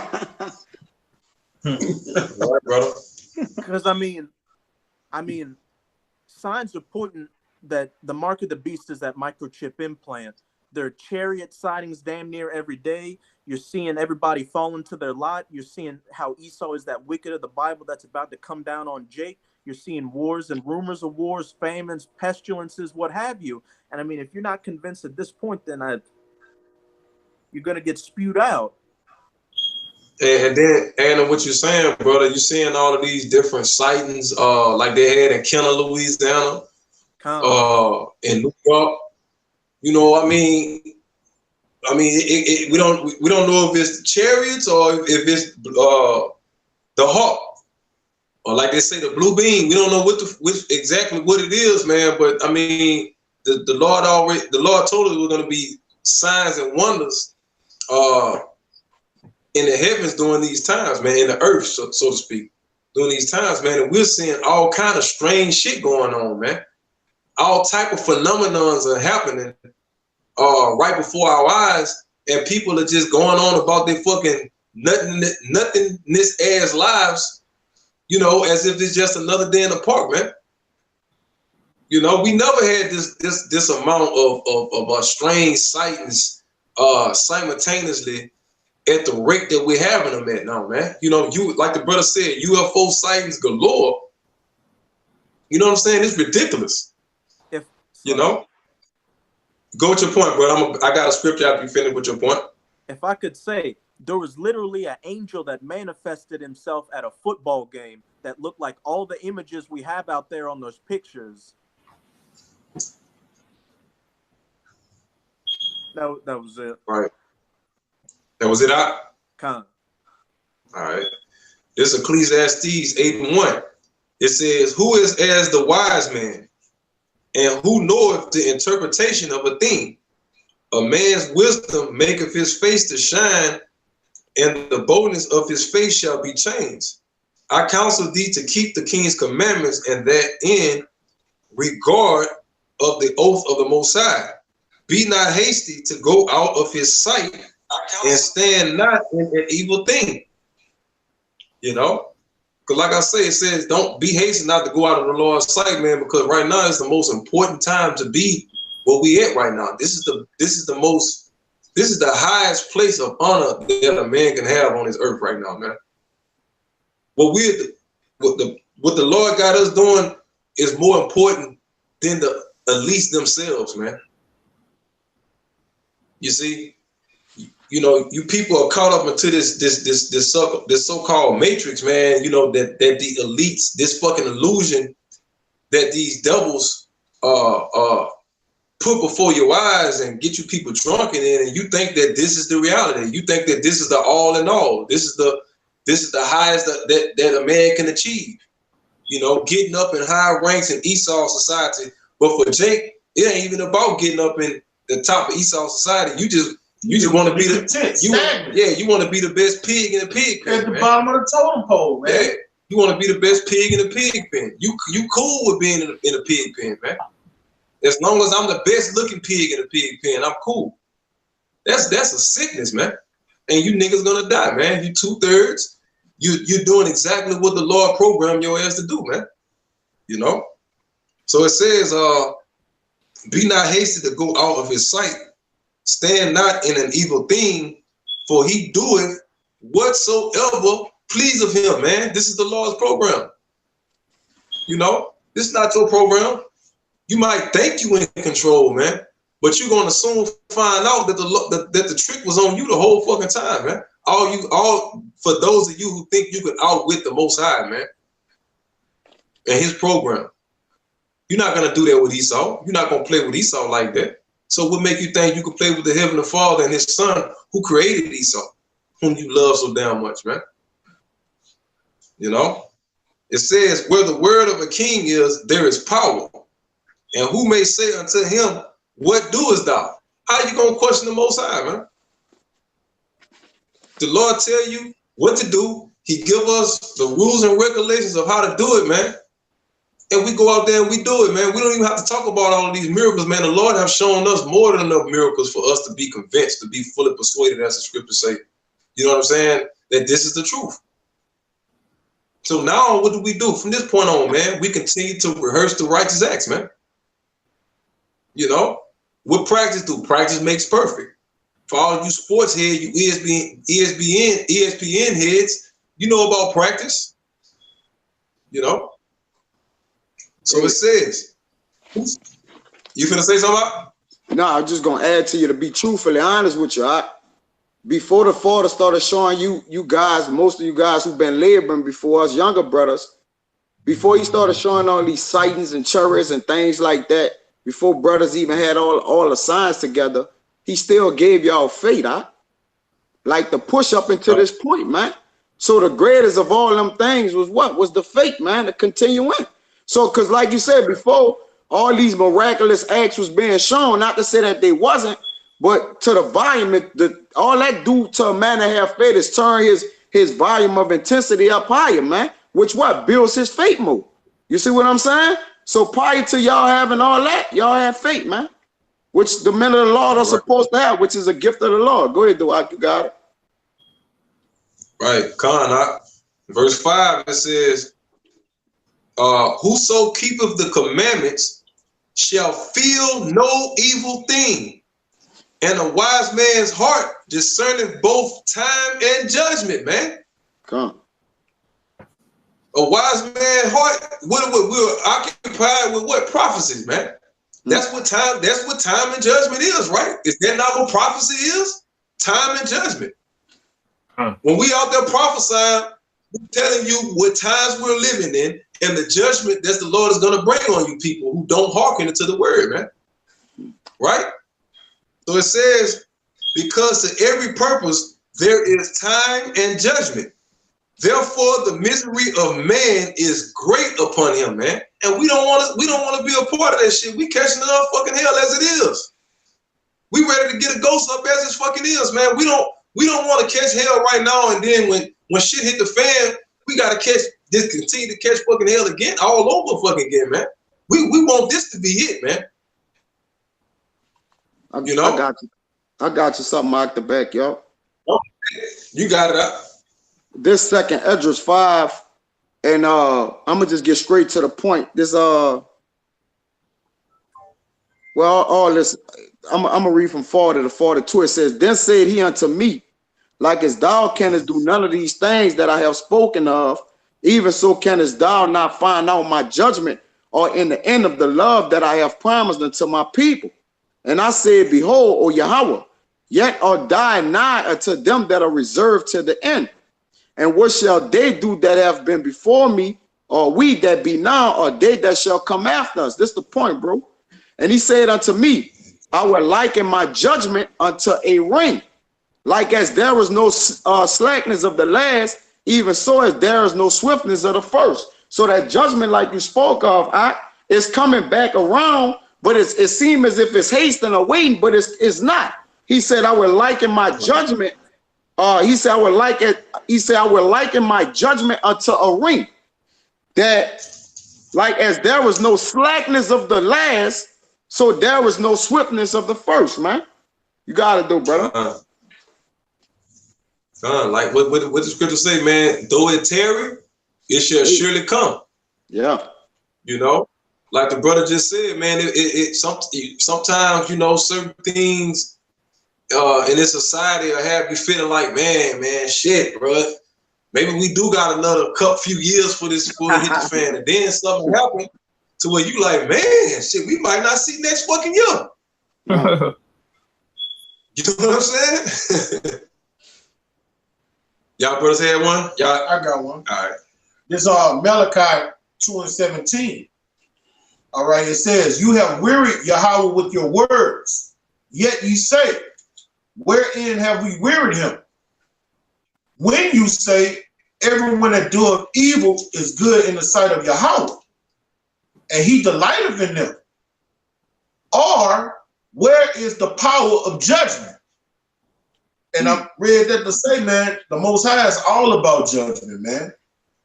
right, brother. Because I mean, signs are pointing that the mark of the beast is that microchip implant. There are chariot sightings damn near every day. You're seeing everybody fall into their lot. You're seeing how Esau is that wicked of the Bible that's about to come down on Jake. You're seeing wars and rumors of wars, famines, pestilences, what have you. And I mean, if you're not convinced at this point, then you're going to get spewed out. And then, and what you're saying, brother, you're seeing all of these different sightings, like they had in Kenner, Louisiana, in New York. You know, I mean, we don't know if it's the chariots or if it's the hawk. Or like they say, the blue beam. We don't know which exactly what it is, man. But I mean, the Lord told us we're going to be signs and wonders in the heavens during these times, man, in the earth, so to speak, during these times, man. And we're seeing all kind of strange shit going on, man. All type of phenomenons are happening right before our eyes, and people are just going on about their fucking nothingness ass lives. You know, as if it's just another day in the park, man. You know, we never had this amount of strange sightings simultaneously at the rate that we're having them at now, man. You know, you like the brother said, UFO sightings galore. You know what I'm saying? It's ridiculous. You know? Go with your point, bro. I got a scripture after you finish with your point. If I could say, there was literally an angel that manifested himself at a football game that looked like all the images we have out there on those pictures. That was it. Right. That was it out? Con. All right. This is Ecclesiastes 8:1. It says, who is as the wise man, and who knoweth the interpretation of a thing? A man's wisdom maketh his face to shine, and the boldness of his face shall be changed. I counsel thee to keep the king's commandments, and that in regard of the oath of the Most High. Be not hasty to go out of his sight, and stand not in an evil thing. You know? Because like I say, it says, don't be hasty not to go out of the Lord's sight, man, because right now is the most important time to be where we at right now. This is the highest place of honor that a man can have on this earth right now, man. What the Lord got us doing is more important than the elites themselves, man. You see, you know, you people are caught up into this so-called matrix, man. You know that the elites, this fucking illusion that these devils put before your eyes and get you people drunk in it, and you think that this is the reality. You think that this is the all in all. This is the highest that a man can achieve. You know, getting up in high ranks in Esau society. But for Jake, it ain't even about getting up in the top of Esau society. You just want to be you want to be the best pig in the pig pen. At the bottom of the totem pole, man. Yeah, you want to be the best pig in the pig pen. You cool with being in a pig pen, man. As long as I'm the best looking pig in the pig pen, I'm cool. That's a sickness, man. And you niggas gonna die, man. You 2/3. You're doing exactly what the Lord programmed your ass to do, man. You know? So it says, be not hasty to go out of his sight. Stand not in an evil thing, for he doeth whatsoever pleaseth him, man. This is the Lord's program. You know? This is not your program. You might think you in control, man, but you're gonna soon find out that the trick was on you the whole fucking time, man. All for those of you who think you could outwit the Most High, man, and his program. You're not gonna do that with Esau. You're not gonna play with Esau like that. So what make you think you can play with the Heavenly Father and his son who created Esau, whom you love so damn much, man? You know? It says, where the word of a king is, there is power. And who may say unto him, what doest thou? How you gonna question the Most High, man? The Lord tell you what to do. He give us the rules and regulations of how to do it, man. And we go out there and we do it, man. We don't even have to talk about all of these miracles, man. The Lord have shown us more than enough miracles for us to be convinced, to be fully persuaded, as the scriptures say. You know what I'm saying? That this is the truth. So now what do we do? From this point on, man, we continue to rehearse the righteous acts, man. You know? What practice do? Practice makes perfect. For all you sports heads, you ESPN heads, you know about practice. You know? So it says, you finna say something? No, I'm just gonna add to you to be truthfully honest with you. Before the Father started showing you guys, most of you guys who've been laboring before us, younger brothers, before he started showing all these sightings and chariots and things like that, before brothers even had all the signs together, he still gave y'all faith, like the push up into this point, man. So the greatest of all them things was what? Was the faith, man, to continue in. So, because like you said before, all these miraculous acts was being shown, not to say that they wasn't, but to the volume, all that do to a man that have faith is turn his volume of intensity up higher, man, which what? Builds his faith more. You see what I'm saying? So prior to y'all having all that, y'all had faith, man, which the men of the Lord are supposed to have, which is a gift of the Lord. Go ahead, Dwight, you got it. Right, verse 5, it says, whoso keepeth the commandments shall feel no evil thing, And a wise man's heart discerning both time and judgment, man. Come. A wise man's heart, we're occupied with what? Prophecies, man. That's what time and judgment is, right? Is that not what prophecy is? Time and judgment. When we out there prophesying, we're telling you what times we're living in and the judgment that the Lord is going to bring on you people who don't hearken into the word, man. Right? So it says, because to every purpose there is time and judgment. Therefore, the misery of man is great upon him, man. And we don't want to be a part of that shit. We catching enough fucking hell as it is. We ready to get a ghost up as it fucking is, man. We don't want to catch hell right now, and then when shit hit the fan, we gotta continue to catch fucking hell again, all over fucking again, man. We want this to be it, man. I got you something out the back, yo. You got it out. This second Esdras 5, and I'm gonna just get straight to the point. This all this I'm gonna read from 40 to 42. It says, then said he unto me, like as thou canst do none of these things that I have spoken of, even so canst thou not find out my judgment or in the end of the love that I have promised unto my people. And I said, behold, O Yahweh, yet are die nigh unto them that are reserved to the end. And what shall they do that have been before me, or we that be now, or they that shall come after us? This is the point, bro. And he said unto me, I will liken my judgment unto a ring. Like as there was no slackness of the last, even so as there is no swiftness of the first. So that judgment, like you spoke of, is coming back around, but it seems as if it's hasting or waiting, but it's not. He said, I will liken my judgment. He said, I will liken my judgment unto a ring. That, like as there was no slackness of the last, so there was no swiftness of the first, man. You gotta do, brother. Like what the scripture say, man, though it tarry, it shall surely come. Yeah. You know, like the brother just said, man, sometimes, you know, certain things in this society will have you feeling like, man, shit, bro. Maybe we do got another few years for this before it hit the fan, and then something happened to where you like, man, shit, we might not see next fucking year. You know what I'm saying? Y'all brothers had one? I got one. All right. This Malachi 2:17. All right, it says, you have wearied Yahweh with your words, yet ye say, wherein have we wearied him? When you say, everyone that doeth evil is good in the sight of Yahweh, and he delighteth in them. Or, where is the power of judgment? And I read that to say, man, the Most High is all about judgment, man.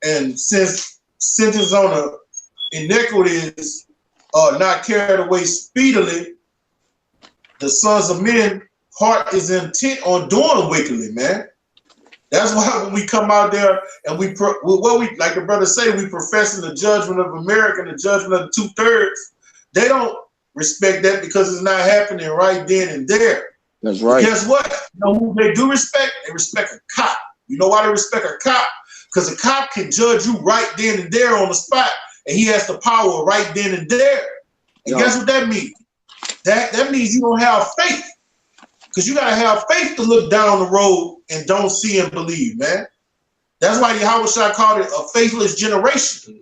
And since sentence on the iniquities are not carried away speedily, the sons of men heart is intent on doing wickedly, man. That's why when we come out there and we like the brother say, we professing the judgment of America and the judgment of the 2/3. They don't respect that because it's not happening right then and there. That's right. But guess what? You know who they do respect? They respect a cop. You know why they respect a cop? Because a cop can judge you right then and there on the spot, and he has the power right then and there. And guess what that means? That means you don't have faith. Because you gotta have faith to look down the road and don't see and believe, man. That's why Yahweh Shai called it a faithless generation.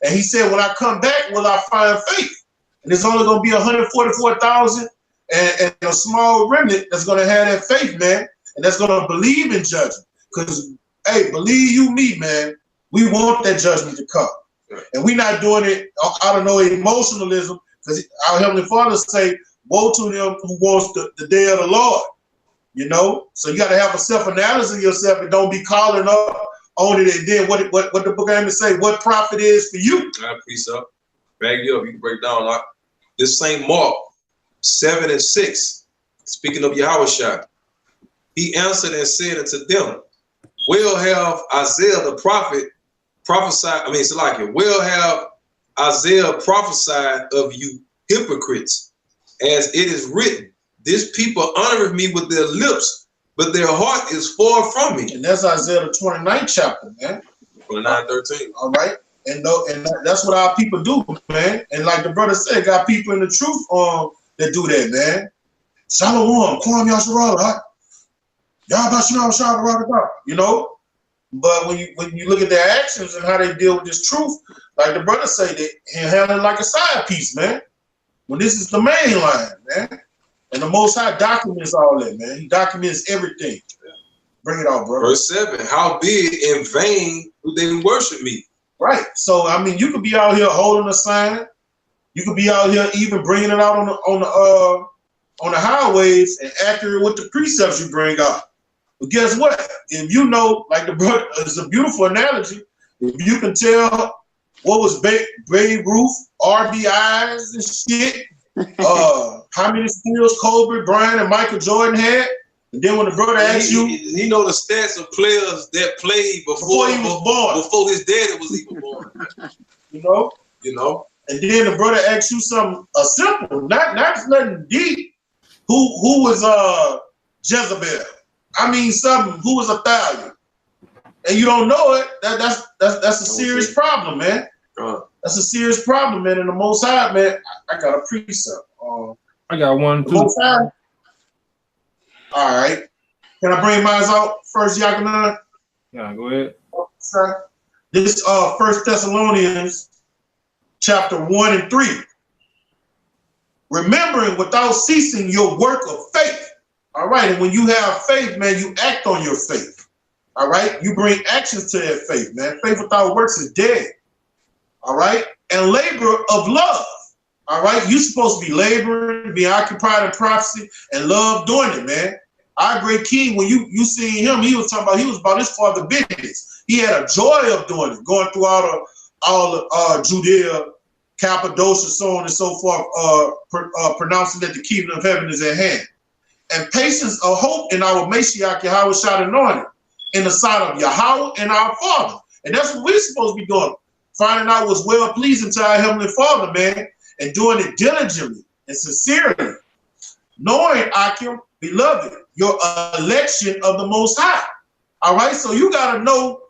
And he said, when I come back, will I find faith? And it's only gonna be 144,000 and a small remnant that's gonna have that faith, man, and that's gonna believe in judgment. Because, hey, believe you me, man, we want that judgment to come. And we're not doing it out of no emotionalism, because our Heavenly Father say, woe to them who wants the day of the Lord, you know? So you got to have a self-analysis of yourself and don't be calling up on it. And then what the book of Amos say, what profit is for you? All right, peace up. Bag you up. You can break down. This same Mark 7 and 6, speaking of Yahushua, he answered and said unto them, well have Isaiah the prophet prophesied, well have Isaiah prophesied of you hypocrites, as it is written, this people honoreth me with their lips, but their heart is far from me. And that's Isaiah the 29th chapter, man. 29:13. All right. And that's what our people do, man. And like the brother said, got people in the truth that do that, man. Shalom, Kwam Yasharala, you know. But when you look at their actions and how they deal with this truth, like the brother say, they handle it like a side piece, man. When this is the main line, man. And the Most High documents all that, man. He documents everything. Bring it out, bro. Verse 7, howbeit in vain do they worship me. Right. So, I mean, you could be out here holding a sign. You could be out here even bringing it out on the highways and accurate with the precepts you bring out. But guess what? If you know, like the brother, it's a beautiful analogy. If you can tell what was Babe Ruth, RBIs and shit, how many steals Kobe Bryant and Michael Jordan had, and then when the brother asks you, he know the stats of players that played before he was born, before his daddy was even born. you know. And then the brother asks you something simple, not nothing deep. Who was Jezebel? I mean, something. Who was Athaliah? And you don't know it. That's a serious problem, man. That's a serious problem, man. And the Most High, man, I got a precept. I got one too. Most High. All right. Can I bring mine out first, Yakinan? Yeah, go ahead. This 1 Thessalonians chapter 1 and 3. Remembering without ceasing your work of faith. All right. And when you have faith, man, you act on your faith. All right. You bring actions to that faith, man. Faith without works is dead. All right. And labor of love. All right. You're supposed to be laboring, be occupied in prophecy, and love doing it, man. Our great king, when you seen him, he was about his father business. He had a joy of doing it, going through all Judea, Cappadocia, so on and so forth, pronouncing that the kingdom of heaven is at hand. And patience of hope in our Mashiach Yahweh shall anointed in the sight of Yahweh and our Father. And that's what we're supposed to be doing. Finding out what's well pleasing to our Heavenly Father, man, and doing it diligently and sincerely. Knowing, Akim, beloved, your election of the Most High. All right, so you got to know,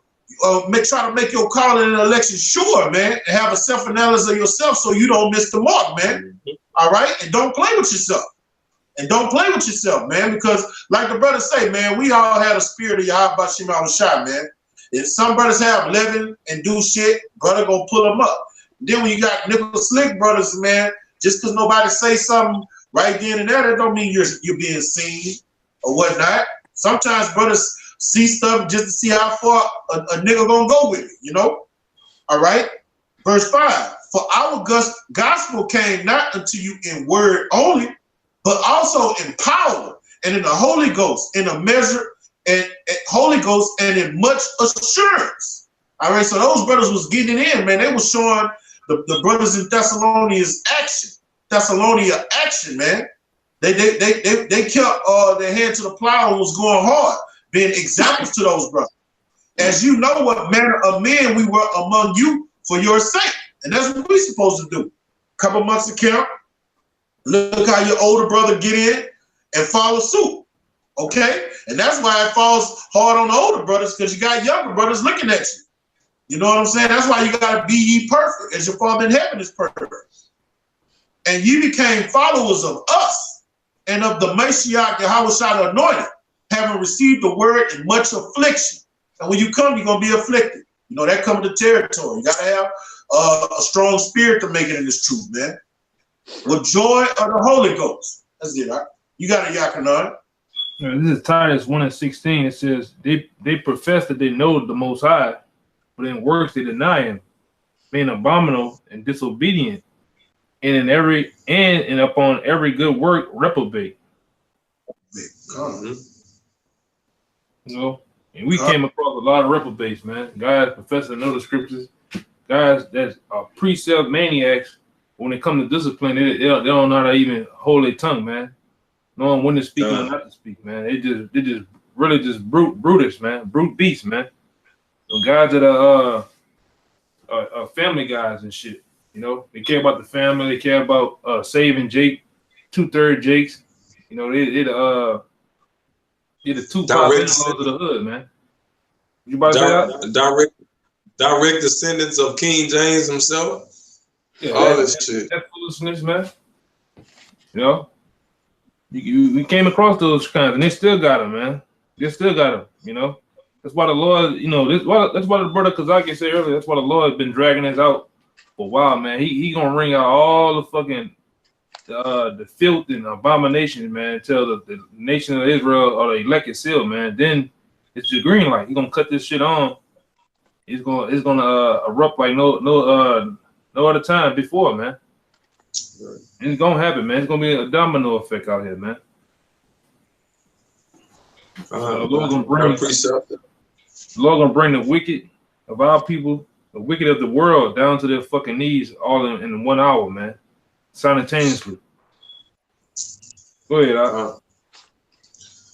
try to make your calling and election sure, man, and have a self-analysis of yourself so you don't miss the mark, man. All right, and don't play with yourself. Man, because like the brothers say, man, we all had a spirit of Yahweh Bashim al-Shai, man. If some brothers have 11 and do shit, brother gonna pull them up. Then when you got nickel slick brothers, man, just because nobody say something right then and there, that don't mean you're being seen or whatnot. Sometimes brothers see stuff just to see how far a nigga gonna go with it, you know? All right? Verse 5, for our gospel came not unto you in word only, but also in power and in the Holy Ghost, in a measure and Holy Ghost and in much assurance. All right, so those brothers was getting it in, man. They was showing the brothers in Thessalonia action, man. They kept their hand to the plow and was going hard, being examples to those brothers. As you know what manner of men we were among you for your sake. And that's what we're supposed to do. Couple months of camp, look how your older brother get in and follow suit. Okay? And that's why it falls hard on the older brothers, because you got younger brothers looking at you. You know what I'm saying? That's why you got to be ye perfect, as your Father in heaven is perfect. And you became followers of us and of the Mashiach Yahweh shall anointed, having received the word in much affliction. And when you come, you're going to be afflicted. You know, that comes to territory. You got to have a strong spirit to make it in this truth, man. With joy of the Holy Ghost. That's it. Right? You got a Yakinan. This is Titus 1:16. It says they profess that they know the Most High, but in works they deny him, being abominable and disobedient, and upon every good work reprobate. Mm-hmm. You know, and we came across a lot of reprobates, man. Guys professing to know the scriptures, guys that are precept maniacs. When it comes to discipline, they don't know how to even hold their tongue, man. Knowing when to speak and when not to speak, man. They just really brutish, man. Brute beasts, man. The guys that are family guys and shit. You know, they care about the family. They care about saving Jake, 2/3 Jakes. You know, it the Tupac Direct in-laws of the hood, man. You about to say that? Direct descendants of King James himself. Yeah, All this shit. That foolishness, man. You know, we came across those kinds, and they still got them, man. They still got them. You know, that's why the Lord, you know, that's why the brother Kazaki said earlier. That's why the Lord has been dragging us out for a while, man. He gonna ring out all the fucking the filth and abominations, man, until the nation of Israel or the elected seal, man. Then it's the green light. He gonna cut this shit on. It's gonna erupt like no other time before, man. Right. And it's gonna happen, man. It's gonna be a domino effect out here, man. The Lord gonna bring the wicked of our people, the wicked of the world, down to their fucking knees, all in 1 hour, man, simultaneously. Go ahead,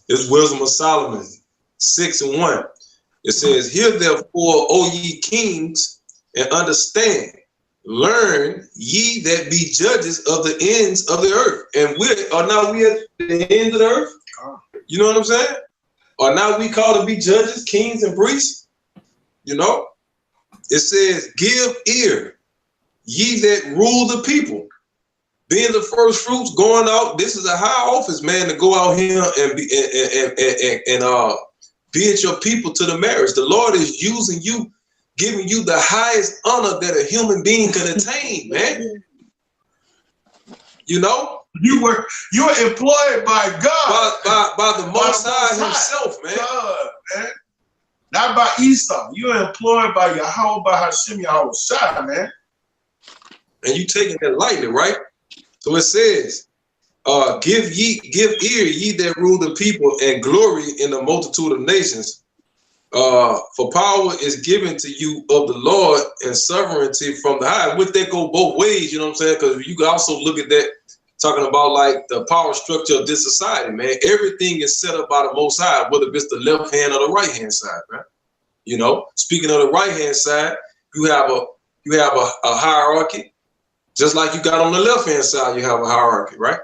It's Wisdom of Solomon 6:1. It says, "Hear therefore, O ye kings, and understand. Learn ye that be judges of the ends of the earth." And we at the ends of the earth. You know what I'm saying? Or now we called to be judges, kings, and priests. You know, it says, "Give ear, ye that rule the people." Being the first fruits, going out. This is a high office, man, to go out here and be at your people to the marriage. The Lord is using you, giving you the highest honor that a human being can attain, man. You know, you're employed by God, by the Most High Himself, man. God, man. Not by Esau. You're employed by Yahweh, by Hashem, Yahweh Shai, man. And you taking that lightly, right? So it says, give ear, ye that rule the people, and glory in the multitude of nations. For power is given to you of the Lord, and sovereignty from the high. With that go both ways, you know what I'm saying? Because you can also look at that, talking about like the power structure of this society, man. Everything is set up by the Most High, whether it's the left hand or the right hand side, man. You know, speaking of the right hand side, you have a hierarchy. Just like you got on the left-hand side, you have a hierarchy, right?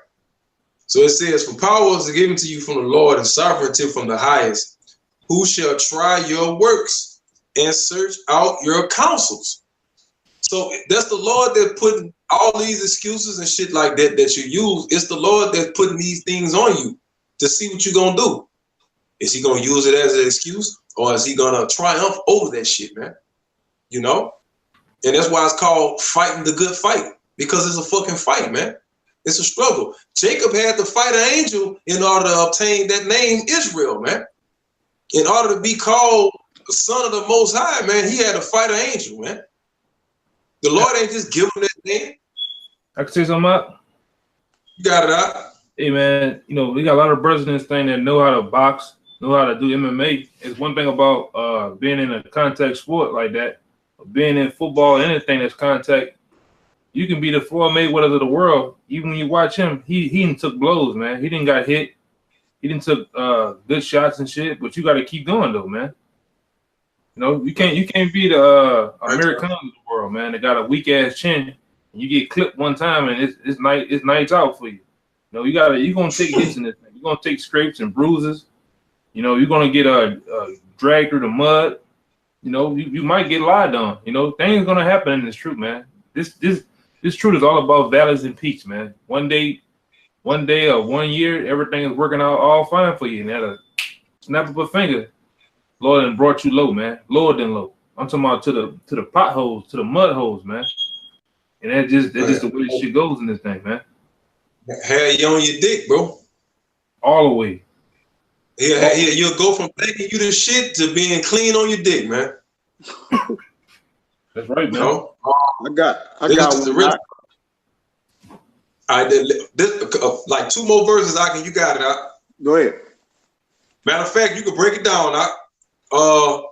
So it says, "For power is given to you from the Lord, and sovereignty from the highest. Who shall try your works and search out your counsels?" So that's the Lord that putting all these excuses and shit like that you use. It's the Lord that's putting these things on you to see what you're going to do. Is he going to use it as an excuse, or is he going to triumph over that shit, man? You know? And that's why it's called fighting the good fight. Because it's a fucking fight, man. It's a struggle. Jacob had to fight an angel in order to obtain that name Israel, man. In order to be called the son of the Most High, man, he had to fight an angel, man. The Lord ain't just give him that name. I can say something out. You got it out. Hey, man, you know, we got a lot of brothers in this thing that know how to box, know how to do MMA. It's one thing about being in a contact sport like that, being in football, anything that's contact. You can be the Floyd Mayweather of the world. Even when you watch him, he didn't took blows, man. He didn't got hit. He didn't took good shots and shit. But you got to keep going though, man. You know, you can't be the Americans of the world, man. They got a weak ass chin, and you get clipped one time, and it's nights out for you. You know, you're gonna take hits in this thing. You're gonna take scrapes and bruises. You know, you're gonna get dragged through the mud. You know, you might get lied on. You know, things gonna happen in this truth, man. This truth is all about valleys and peaks, man. One day or 1 year, everything is working out all fine for you. And at a snap of a finger, Lord done brought you low, man. Lower than low. I'm talking about to the potholes, to the mud holes, man. And that's just the way shit goes in this thing, man. Had you on your dick, bro. All the way. Yeah, you'll go from thinking you the shit to being clean on your dick, man. That's right, man. You know? I got one. I did this, like 2 more verses. You got it out. Go ahead. Matter of fact, you can break it down out.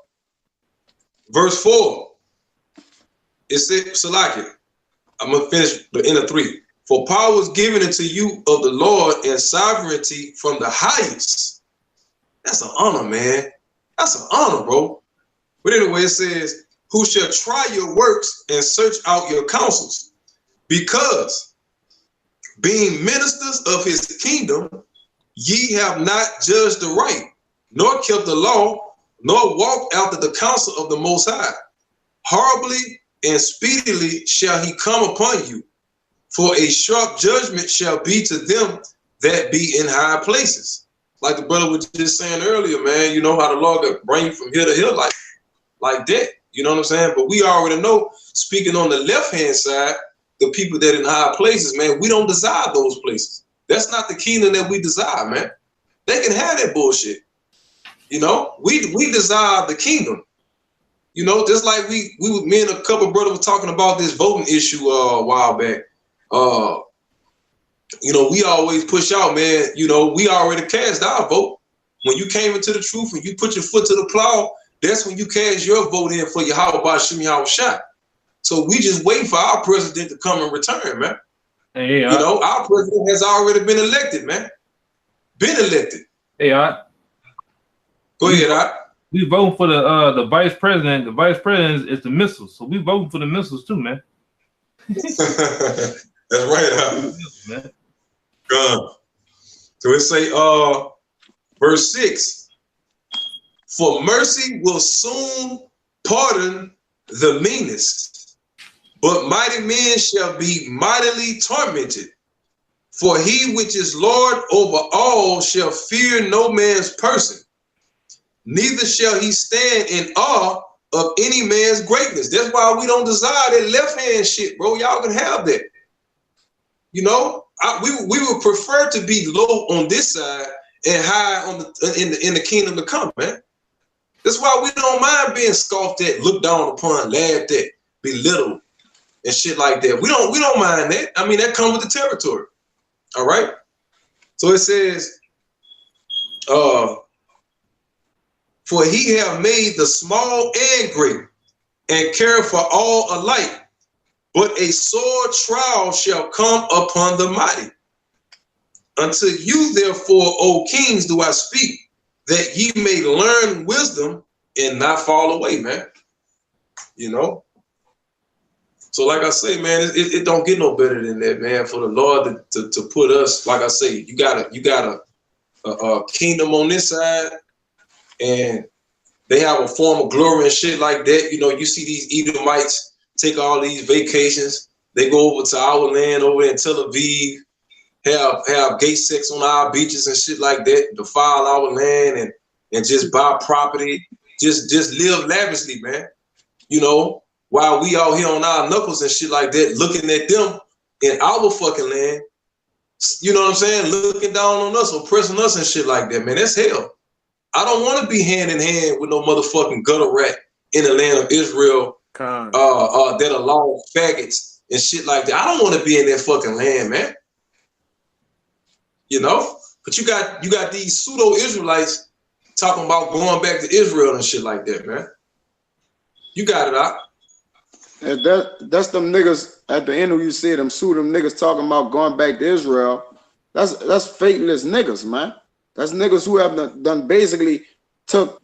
Verse 4. It said, Salaki. I'm gonna finish the end of 3. For power is given unto you of the Lord, and sovereignty from the highest. That's an honor, man. That's an honor, bro. But anyway, it says, who shall try your works and search out your counsels? Because being ministers of his kingdom, Ye have not judged the right, nor kept the law, nor walked after the counsel of the Most High. Horribly and speedily shall he come upon you, for a sharp judgment shall be to them that be in high places. Like the brother was just saying earlier, man, you know how the Lord could bring you from here to here like that. You know what I'm saying? But we already know, speaking on the left-hand side, the people that in high places, man, we don't desire those places. That's not the kingdom that we desire, man. They can have that bullshit. You know, we desire the kingdom. You know, just like me and a couple of brothers were talking about this voting issue a while back. You know, we always push out, man, you know, we already cast our vote. When you came into the truth and you put your foot to the plow, that's when you cast your vote in for your how about Shimmy how shot. So we just waiting for our president to come and return, man. Hey, you know, our president has already been elected, man. Been elected. Hey, go ahead, We voting for the vice president. The vice president is the missiles, so we voting for the missiles too, man. That's right, man. So it say, verse 6. For mercy will soon pardon the meanest, but mighty men shall be mightily tormented. For he which is Lord over all shall fear no man's person, neither shall he stand in awe of any man's greatness. That's why we don't desire that left hand shit, bro. Y'all can have that. You know, we would prefer to be low on this side and high on in the kingdom to come, man. That's why we don't mind being scoffed at, looked down upon, laughed at, belittled, and shit like that. We don't mind that. I mean, that comes with the territory. All right. So it says, for he have made the small and great, and care for all alike. But a sore trial shall come upon the mighty. Unto you, therefore, O kings, do I speak, that ye may learn wisdom and not fall away, man. You know? So like I say, man, it don't get no better than that, man. For the Lord to put us, like I say, you got a kingdom on this side, and they have a form of glory and shit like that. You know, you see these Edomites take all these vacations. They go over to our land over in Tel Aviv, have gay sex on our beaches and shit like that, defile our land and just buy property, just live lavishly, man. You know, while we out here on our knuckles and shit like that, looking at them in our fucking land, you know what I'm saying? Looking down on us, oppressing us and shit like that, man. That's hell. I don't want to be hand in hand with no motherfucking gutter rat in the land of Israel. That allow faggots and shit like that. I don't want to be in that fucking land, man. You know, but you got these pseudo Israelites talking about going back to Israel and shit like that, man. You got it out. And that's them niggas at the end when you see them pseudo niggas talking about going back to Israel. That's faithless niggas, man. That's niggas who have done basically took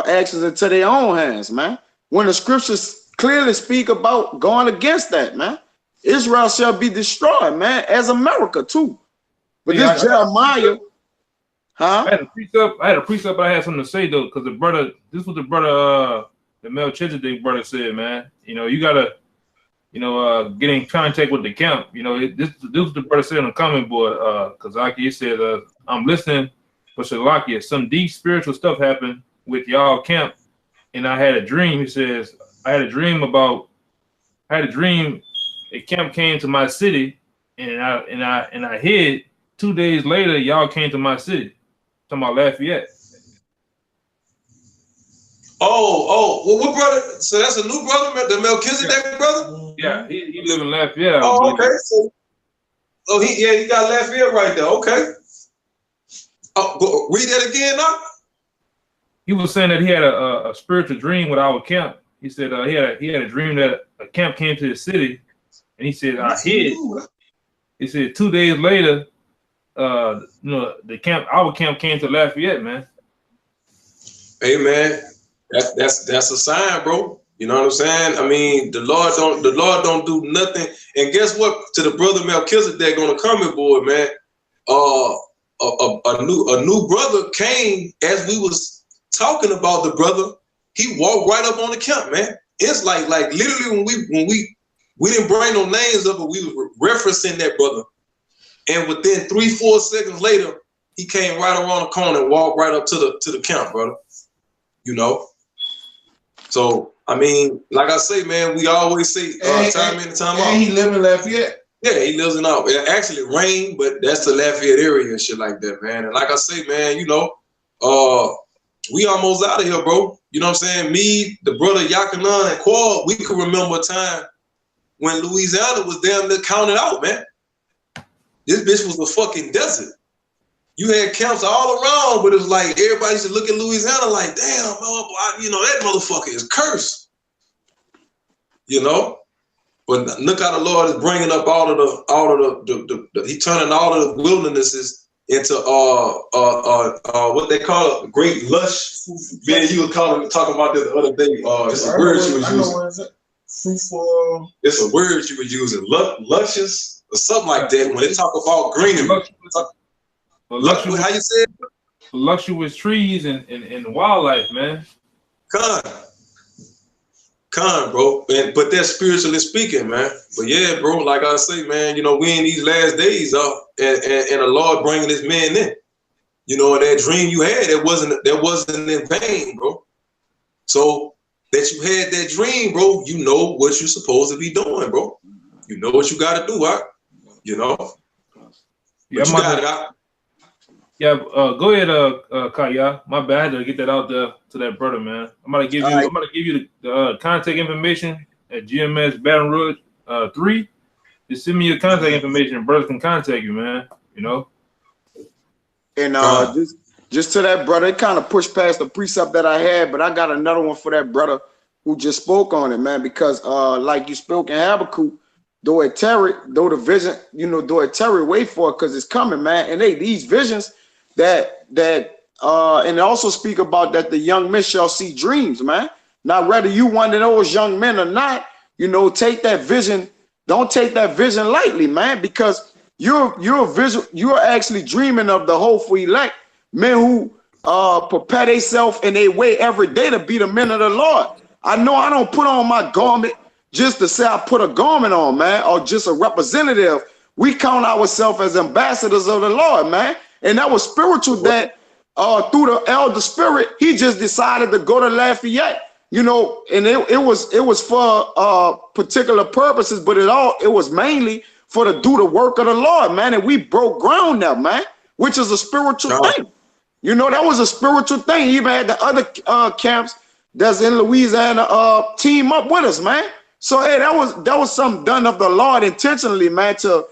actions into their own hands, man. When the scriptures clearly speak about going against that, man. Israel shall be destroyed, man, as America too. But yeah, this Jeremiah, huh? I had a precept, but I had something to say though, because this was the brother, the Melchizedek brother said, man, you know, you gotta, you know, get in contact with the camp. You know, this was the brother said on the comment board, because he said, I'm listening for Shalakia. Some deep spiritual stuff happened with y'all camp. And I had a dream. He says, I had a dream a camp came to my city and I hid. 2 days later, y'all came to my city. Talking about Lafayette. Oh, well, what brother? So that's a new brother, the Melchizedek brother? Yeah, he live in Lafayette. Oh, okay. So, he got Lafayette right there. Okay. Oh, read that again now. He was saying that he had a spiritual dream with our camp. He said he had a dream that a camp came to his city, and he said I hid. He said 2 days later, you know, our camp came to Lafayette, man. Hey, man, that's a sign, bro. You know what I'm saying? I mean, the Lord don't do nothing. And guess what? To the brother Melchizedek on the comment board, man. a new brother came as we was talking about the brother. He walked right up on the camp, man. It's like literally when we didn't bring no names up, but we were referencing that brother. And within 3-4 seconds later, he came right around the corner and walked right up to the camp, brother. You know. So I mean, like I say, man, we always say time in and time out. And he live in Lafayette. Yeah, he lives in actually Rain, but that's the Lafayette area and shit like that, man. And like I say, man, you know, we almost out of here, bro. You know what I'm saying? Me, the brother Yakanan and Quad, we can remember a time when Louisiana was damn near counted out, man. This bitch was a fucking desert. You had camps all around, but it's like everybody should look at Louisiana like, damn, you know, that motherfucker is cursed. You know? But look how the Lord is bringing up all of the he turning all of the wildernesses into what they call a great lush. Man, you were talking about this the other day. It's a word you was using. Fruitful. It's a word you were using. Luscious or something like that. When they talk about greenery. How you say it? Luxurious trees and wildlife, man. Con, bro. But that's spiritually speaking, man. But yeah, bro, like I say, man, you know, we in these last days, and the Lord bringing His men in. You know, and that dream you had, that wasn't in vain, bro. So that you had that dream, bro, you know what you're supposed to be doing, bro. You know what you got to do, right? You know. Yeah, you got it. Yeah, go ahead, Kaya. My bad, I had to get that out there to that brother, man. I'm gonna give you the contact information at GMS Baton Rouge 3. Just send me your contact information, and brothers can contact you, man. You know. And just to that brother, it kind of pushed past the precept that I had, but I got another one for that brother who just spoke on it, man. Because like you spoke in Habakkuk, though it tarry, wait for it, because it's coming, man. And these visions and also speak about that the young men shall see dreams, man. Now, whether you one of those young men or not, you know, take that vision. Don't take that vision lightly, man, because you're actually dreaming of the hopeful elect, men who prepare themselves in their way every day to be the men of the Lord. I know I don't put on my garment just to say I put a garment on, man, or just a representative. We count ourselves as ambassadors of the Lord, man. And that was spiritual that through the elder spirit, he just decided to go to Lafayette, you know, and it was for particular purposes, but it was mainly for to do the work of the Lord, man. And we broke ground now, man, which is a spiritual thing. You know, that was a spiritual thing. He even had the other camps that's in Louisiana team up with us, man. So hey, that was something done of the Lord intentionally, man, to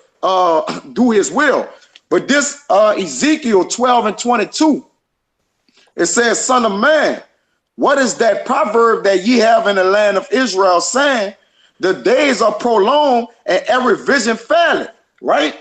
do His will. But this Ezekiel 12:22, it says, "Son of man, what is that proverb that ye have in the land of Israel, saying, the days are prolonged and every vision faileth," right?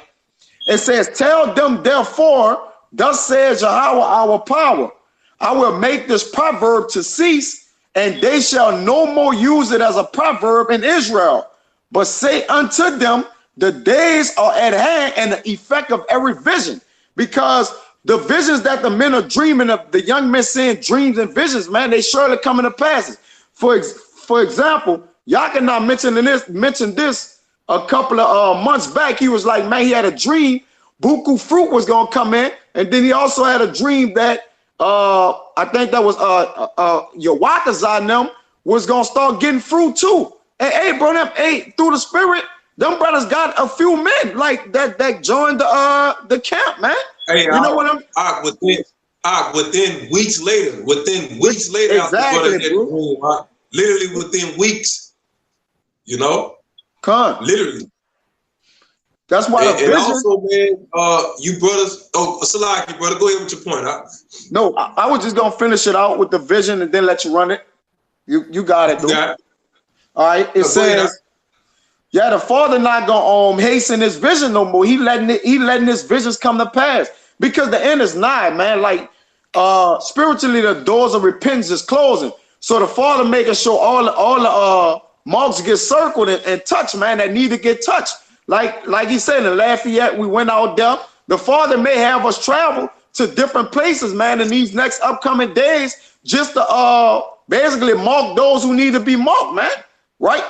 It says, "Tell them therefore, thus says Yahweh our power, I will make this proverb to cease, and they shall no more use it as a proverb in Israel. But say unto them, the days are at hand and the effect of every vision." Because the visions that the men are dreaming of, the young men seeing dreams and visions, man, they surely coming to pass. For example, Yakanan mentioned this a couple of months back. He was like, man, he had a dream buku fruit was going to come in. And then he also had a dream that I think that was Yawatazai and them was going to start getting fruit too. And hey, bro, through the spirit, them brothers got a few men like that joined the camp, man. Hey, you know what I'm within weeks later, exactly, bro. Literally within weeks, you know, literally. That's why the vision. And also, man, you brothers. Oh, Salaki, brother, go ahead with your point. No, I was just gonna finish it out with the vision and then let you run it. You got it, dude. All right. It says, yeah, the Father not gonna hasten His vision no more. He letting His visions come to pass because the end is nigh, man. Like spiritually, the doors of repentance is closing. So the Father making sure all the marks get circled and touched, man, that need to get touched. Like he said in Lafayette, we went out there. the Father may have us travel to different places, man, in these next upcoming days, just to basically mark those who need to be marked, man, right?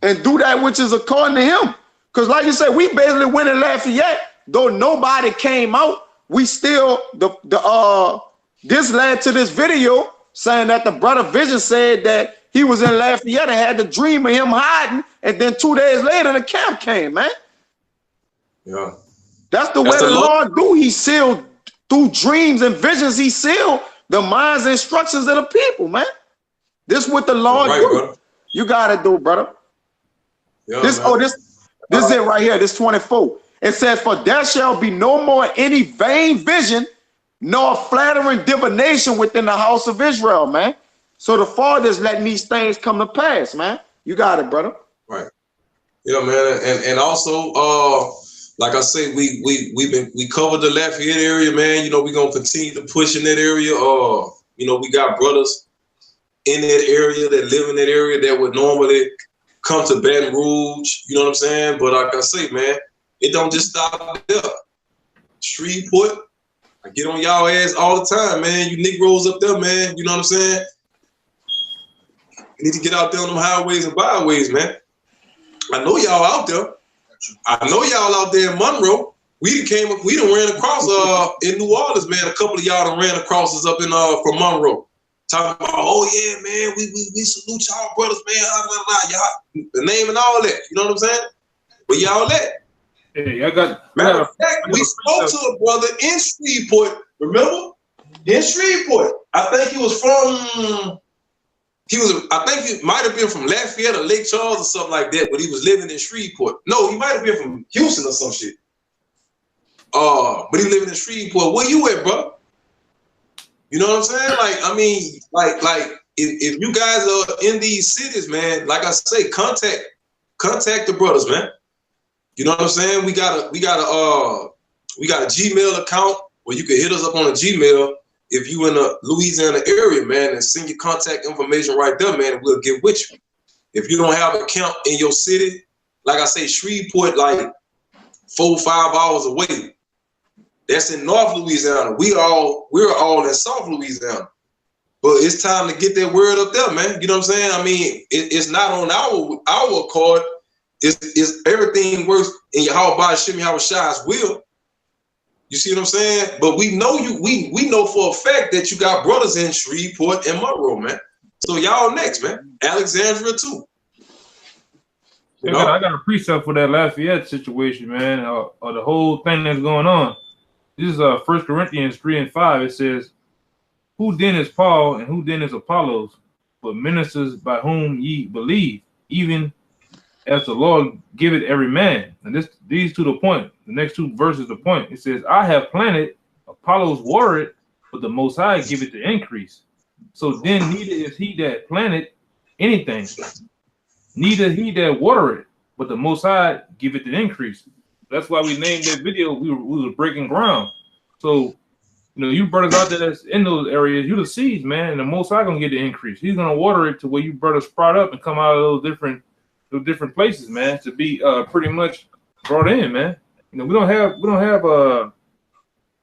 And do that which is according to him. Because like you said, we basically went in Lafayette, though nobody came out. We still, this led to this video saying that the brother Vision said that he was in Lafayette and had the dream of him hiding, and then 2 days later the camp came, man. Yeah. That's the way the Lord do. He sealed through dreams and visions. He sealed the minds and instructions of the people, man. This is what the Lord do. Brother. You got to do, brother. Yeah, this is it right here. This 24. It says, "For there shall be no more any vain vision, nor flattering divination within the house of Israel," man. So the Father's letting these things come to pass, man. You got it, brother. Right. Yeah, man. And also, like I say, we covered the Lafayette area, man. You know, we're gonna continue to push in that area. You know, we got brothers in that area that live in that area that would normally come to Baton Rouge. You know what I'm saying? But like I say, man, it don't just stop there. Shreveport, I get on y'all ass all the time, man. You Negroes up there, man. You know what I'm saying? You need to get out there on them highways and byways, man. I know y'all out there. I know y'all out there in Monroe. We done ran across in New Orleans, man. A couple of y'all done ran across us up in from Monroe. Talking about, oh yeah, man, we salute y'all brothers, man. Y'all, the name and all that. You know what I'm saying? Where y'all at? Hey, Matter of fact, we spoke to a brother in Shreveport. Remember? In Shreveport. I think he was from. I think he might have been from Lafayette or Lake Charles or something like that, but he was living in Shreveport. No, he might have been from Houston or some shit. But he living in Shreveport. Where you at, bro? You know what I'm saying? Like, I mean, like if you guys are in these cities, man, like I say, contact the brothers, man. You know what I'm saying? We got a Gmail account where you can hit us up on a Gmail. If you in the Louisiana area, man, and send your contact information right there, man, and we'll get with you. If you don't have an account in your city, like I say, Shreveport, like 4 or 5 hours away. That's in North Louisiana. We're all in South Louisiana. But it's time to get that word up there, man. You know what I'm saying? I mean, it's not on our accord. It's everything works in Yahweh Shem Yahweh Shai's will. You see what I'm saying? But we know we know for a fact that you got brothers in Shreveport and Monroe, man. So y'all next, man. Alexandria too. You know? I got a precept for that Lafayette situation, man, or the whole thing that's going on. This is 1 Corinthians 3:5. It says, "Who then is Paul and who then is Apollos, but ministers by whom ye believe, even as the Lord giveth every man." And these to the point. The next 2 verses the point. It says, "I have planted, Apollos watered, but the Most High giveth the increase. So then neither is he that planted anything, neither he that watered, but the Most High giveth the increase." That's why we named that video. We were breaking ground. So, you know, you brothers out there that's in those areas, you the seeds, man, and the Most High gonna get the increase. He's gonna water it to where you brothers sprout up and come out of those different places, man, to be pretty much brought in, man. You know, we don't have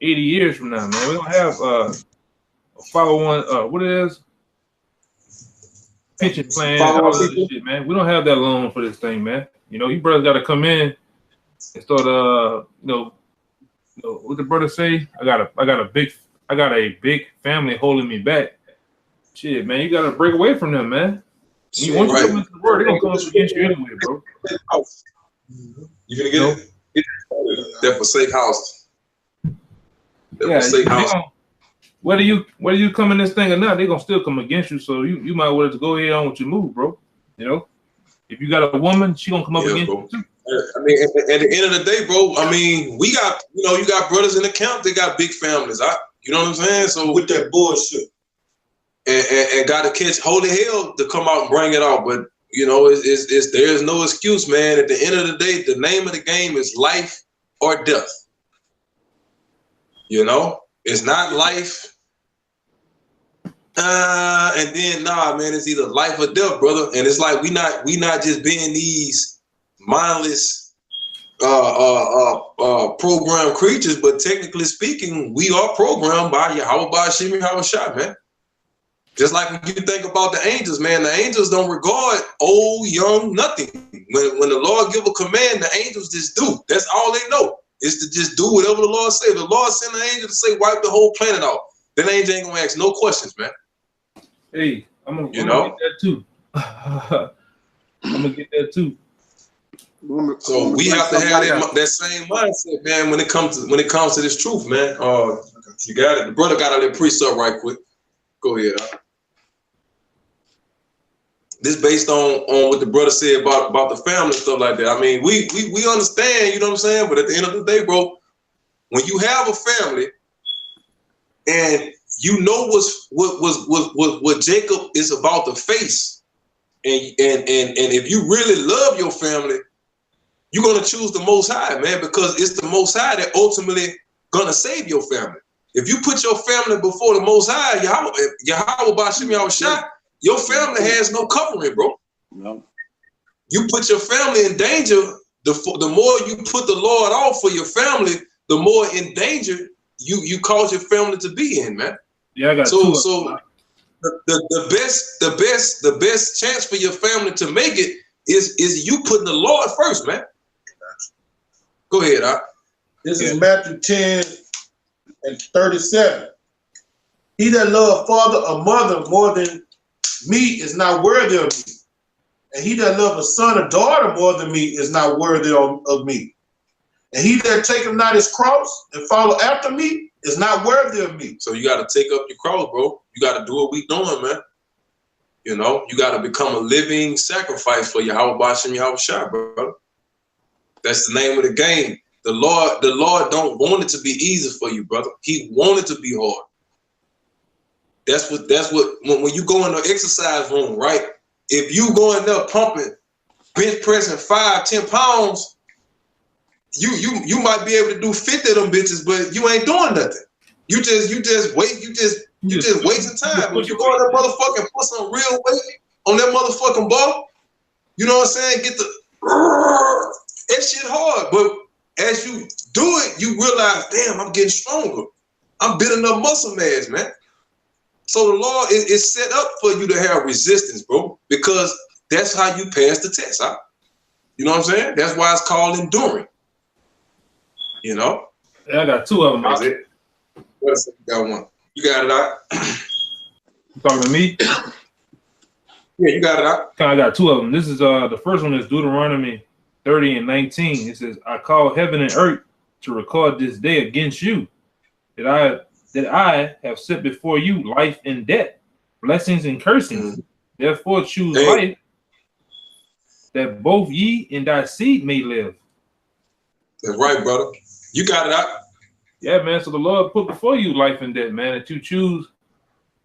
80 years from now, man. We don't have a 501 what it is, pension plan, all of this shit, man. We don't have that loan for this thing, man. You know, you brothers got to come in and start, you know, what the brother say? I got a big family holding me back. Shit, man, you got to break away from them, man. Once you come into the word, they're gonna come up against you anyway, bro. You gonna get it? That forsake house. Whether you come in this thing or not, they're gonna still come against you. So you might well just go ahead on with your move, bro. You know, if you got a woman, she gonna come up against you too. I mean, at the end of the day, bro, I mean, we got, you know, you got brothers in the camp, they got big families. You know what I'm saying? So with that bullshit. And got to catch holy hell to come out and bring it out. But, you know, there's no excuse, man. At the end of the day, the name of the game is life or death. You know, it's not life. And then, nah, man, it's either life or death, brother. And it's like we not just being these mindless programmed creatures, but technically speaking, we are programmed by Yahweh Bashim Yahushua, man. Just like when you think about the angels, man, the angels don't regard old, young, nothing. When the Lord give a command, the angels just do. That's all they know, is to just do whatever the Lord says. The Lord sent an angel to say, wipe the whole planet off. That angel ain't gonna ask no questions, man. Hey, I'm gonna get that too. I'm gonna get that too. So we have to have that same mindset, man, when it comes to this truth, man. You got it. The brother got a little precept right quick. Go ahead. This based on what the brother said about the family and stuff like that. I mean, we understand, you know what I'm saying? But at the end of the day, bro, when you have a family and you know what Jacob is about to face, and if you really love your family, you're gonna choose the Most High, man, because it's the Most High that ultimately gonna save your family. If you put your family before the Most High, Yahweh Bashim Yahushua, your family has no covering, bro. No. You put your family in danger. The more you put the Lord off for your family, the more in danger you cause your family to be in, man. Yeah, I got so the best chance for your family to make it is you putting the Lord first, man. Go ahead, This is Matthew 10:37. He that loveth father or mother more than me is not worthy of me. And he that loveth a son or daughter more than me is not worthy of me. And he that taketh not his cross and follow after me is not worthy of me. So you got to take up your cross, bro. You got to do what we doing, man. You know, you got to become a living sacrifice for Yahweh Bashim Yahushua, bro. That's the name of the game. The Lord don't want it to be easy for you, brother. He wanted it to be hard. That's what when you go in the exercise room, right? If you go in there pumping, bench pressing 5-10 pounds, you might be able to do 50 of them bitches, but you ain't doing nothing. You just wasting time. When you go in there motherfucking put some real weight on that motherfucking ball, you know what I'm saying? Get the that shit hard, but as you do it, you realize, damn, I'm getting stronger. I'm building up muscle mass, man. So the law is set up for you to have resistance, bro, because that's how you pass the test, huh? You know what I'm saying? That's why it's called enduring. You know? Yeah, I got two of them. That's it. You got one. You got it out. You talking to me? Yeah, you got it out. I got two of them. This is the first one is Deuteronomy 30:19. It says, I call heaven and earth to record this day against you, that I have set before you life and death, blessings and cursings. Therefore choose life, that both ye and thy seed may live. That's right, brother. You got it out. Yeah, man. So the Lord put before you life and death, man. That you choose.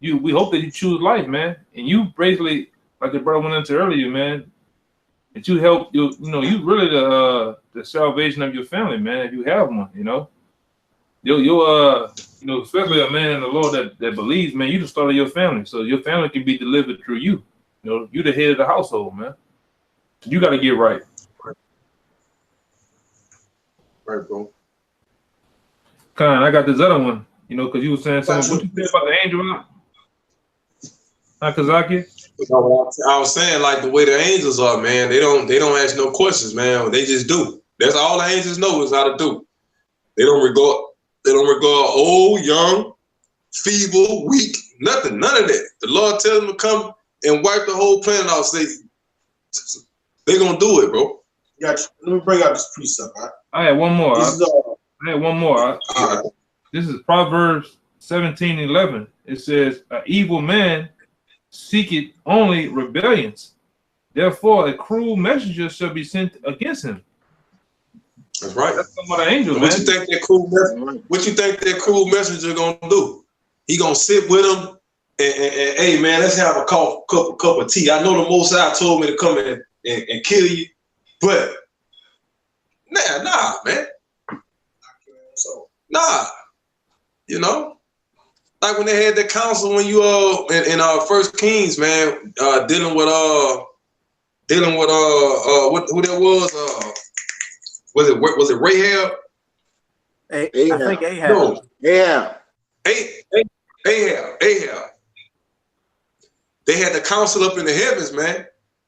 We hope that you choose life, man. And you basically, like the brother went into earlier, man, that you help you you really the salvation of your family, man. If you have one, you especially a man in the Lord that believes, man, you the start of your family. So your family can be delivered through you. You the head of the household, man. You got to get right. Right, bro. Con, I got this other one, because you were saying something. What you think about the angel? Huh, Kazaki? I was saying, like, the way the angels are, man, they don't ask no questions, man. They just do. That's all the angels know is how to do. They don't regard old, young, feeble, weak, nothing, none of that. The Lord tells them to come and wipe the whole planet off. They're gonna do it, bro. Let me bring out this precept. Right? I had one more. All right. This is Proverbs 17:11. It says, "An evil man seeketh only rebellions. Therefore, a cruel messenger shall be sent against him." That's right. That's some of the angels, what you think that cruel messenger gonna do? He gonna sit with him and hey, man, let's have a cup of tea. I know the Most High told me to come and kill you, but nah, man. So nah, like when they had that council when you in First Kings, man, dealing with who that was Was it Rahab? I think Ahab. No. Yeah. Ahab. They had the council up in the heavens, man.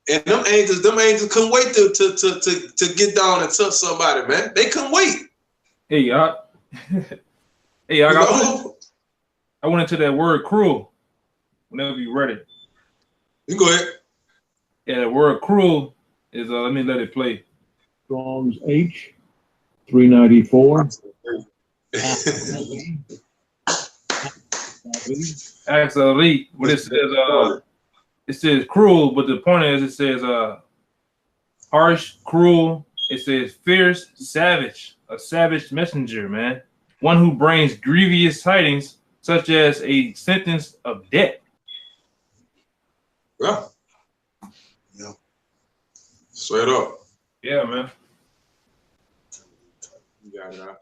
And them angels couldn't wait to get down and touch somebody, man. They couldn't wait. Hey, y'all. Hey, y'all. I went into that word cruel. Whenever you read it. You go ahead. Yeah, the word cruel is let me let it play. Strong's H 394. Actually, what it says cruel, but the point is it says harsh, cruel. It says fierce, savage, a savage messenger, man. One who brings grievous tidings, such as a sentence of death. Yeah. Straight up. Yeah, man. You got it out.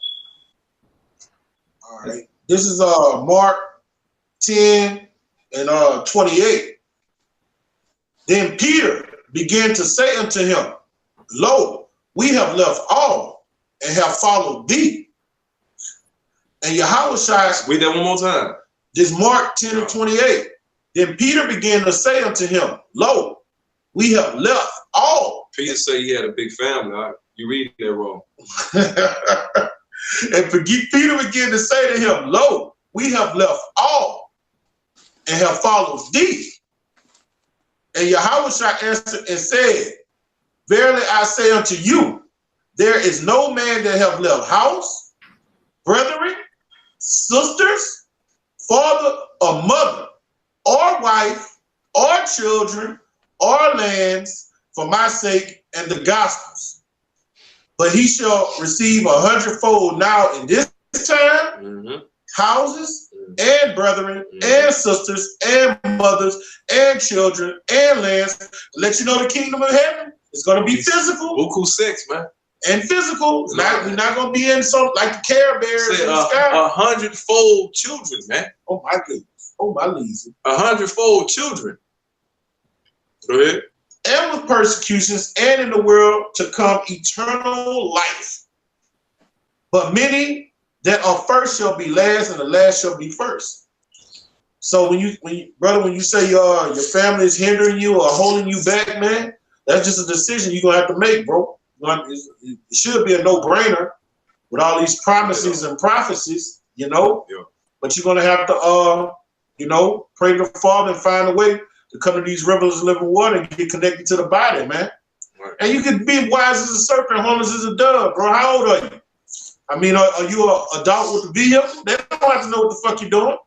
All right. This is Mark 10 and 28. Then Peter began to say unto him, Lo, we have left all and have followed thee. And Yahushua, read that one more time. This Mark 10 and 28. Then Peter began to say unto him, Lo, we have left all. Peter said he had a big family. Right? You read that wrong. And Peter began to say to him, Lo, we have left all and have followed thee. And Yahushua answered and said, Verily I say unto you, there is no man that have left house, brethren, sisters, father or mother, or wife, or children, or lands for my sake and the gospel's. But he shall receive 100-fold now in this time, houses, and brethren, and sisters, and mothers, and children, and lands. Let you know the kingdom of heaven is going to be physical. Buku 6, man. And physical. We're not going to be in some like the Care Bears in the sky. 100-fold children, man. Oh my goodness. Oh my legion. 100-fold children. Go ahead. And with persecutions, and in the world to come eternal life. But many that are first shall be last, and the last shall be first. So when you say your family is hindering you or holding you back, man, that's just a decision you're gonna have to make, bro. It should be a no-brainer with all these promises and prophecies, you know. Yeah. But you're gonna have to pray to the Father and find a way to come to these rivers of living water and get connected to the body, man. Right. And you can be wise as a serpent, harmless as a dove, bro. How old are you? I mean, are you an adult with a vehicle? They don't have to know what the fuck you're doing.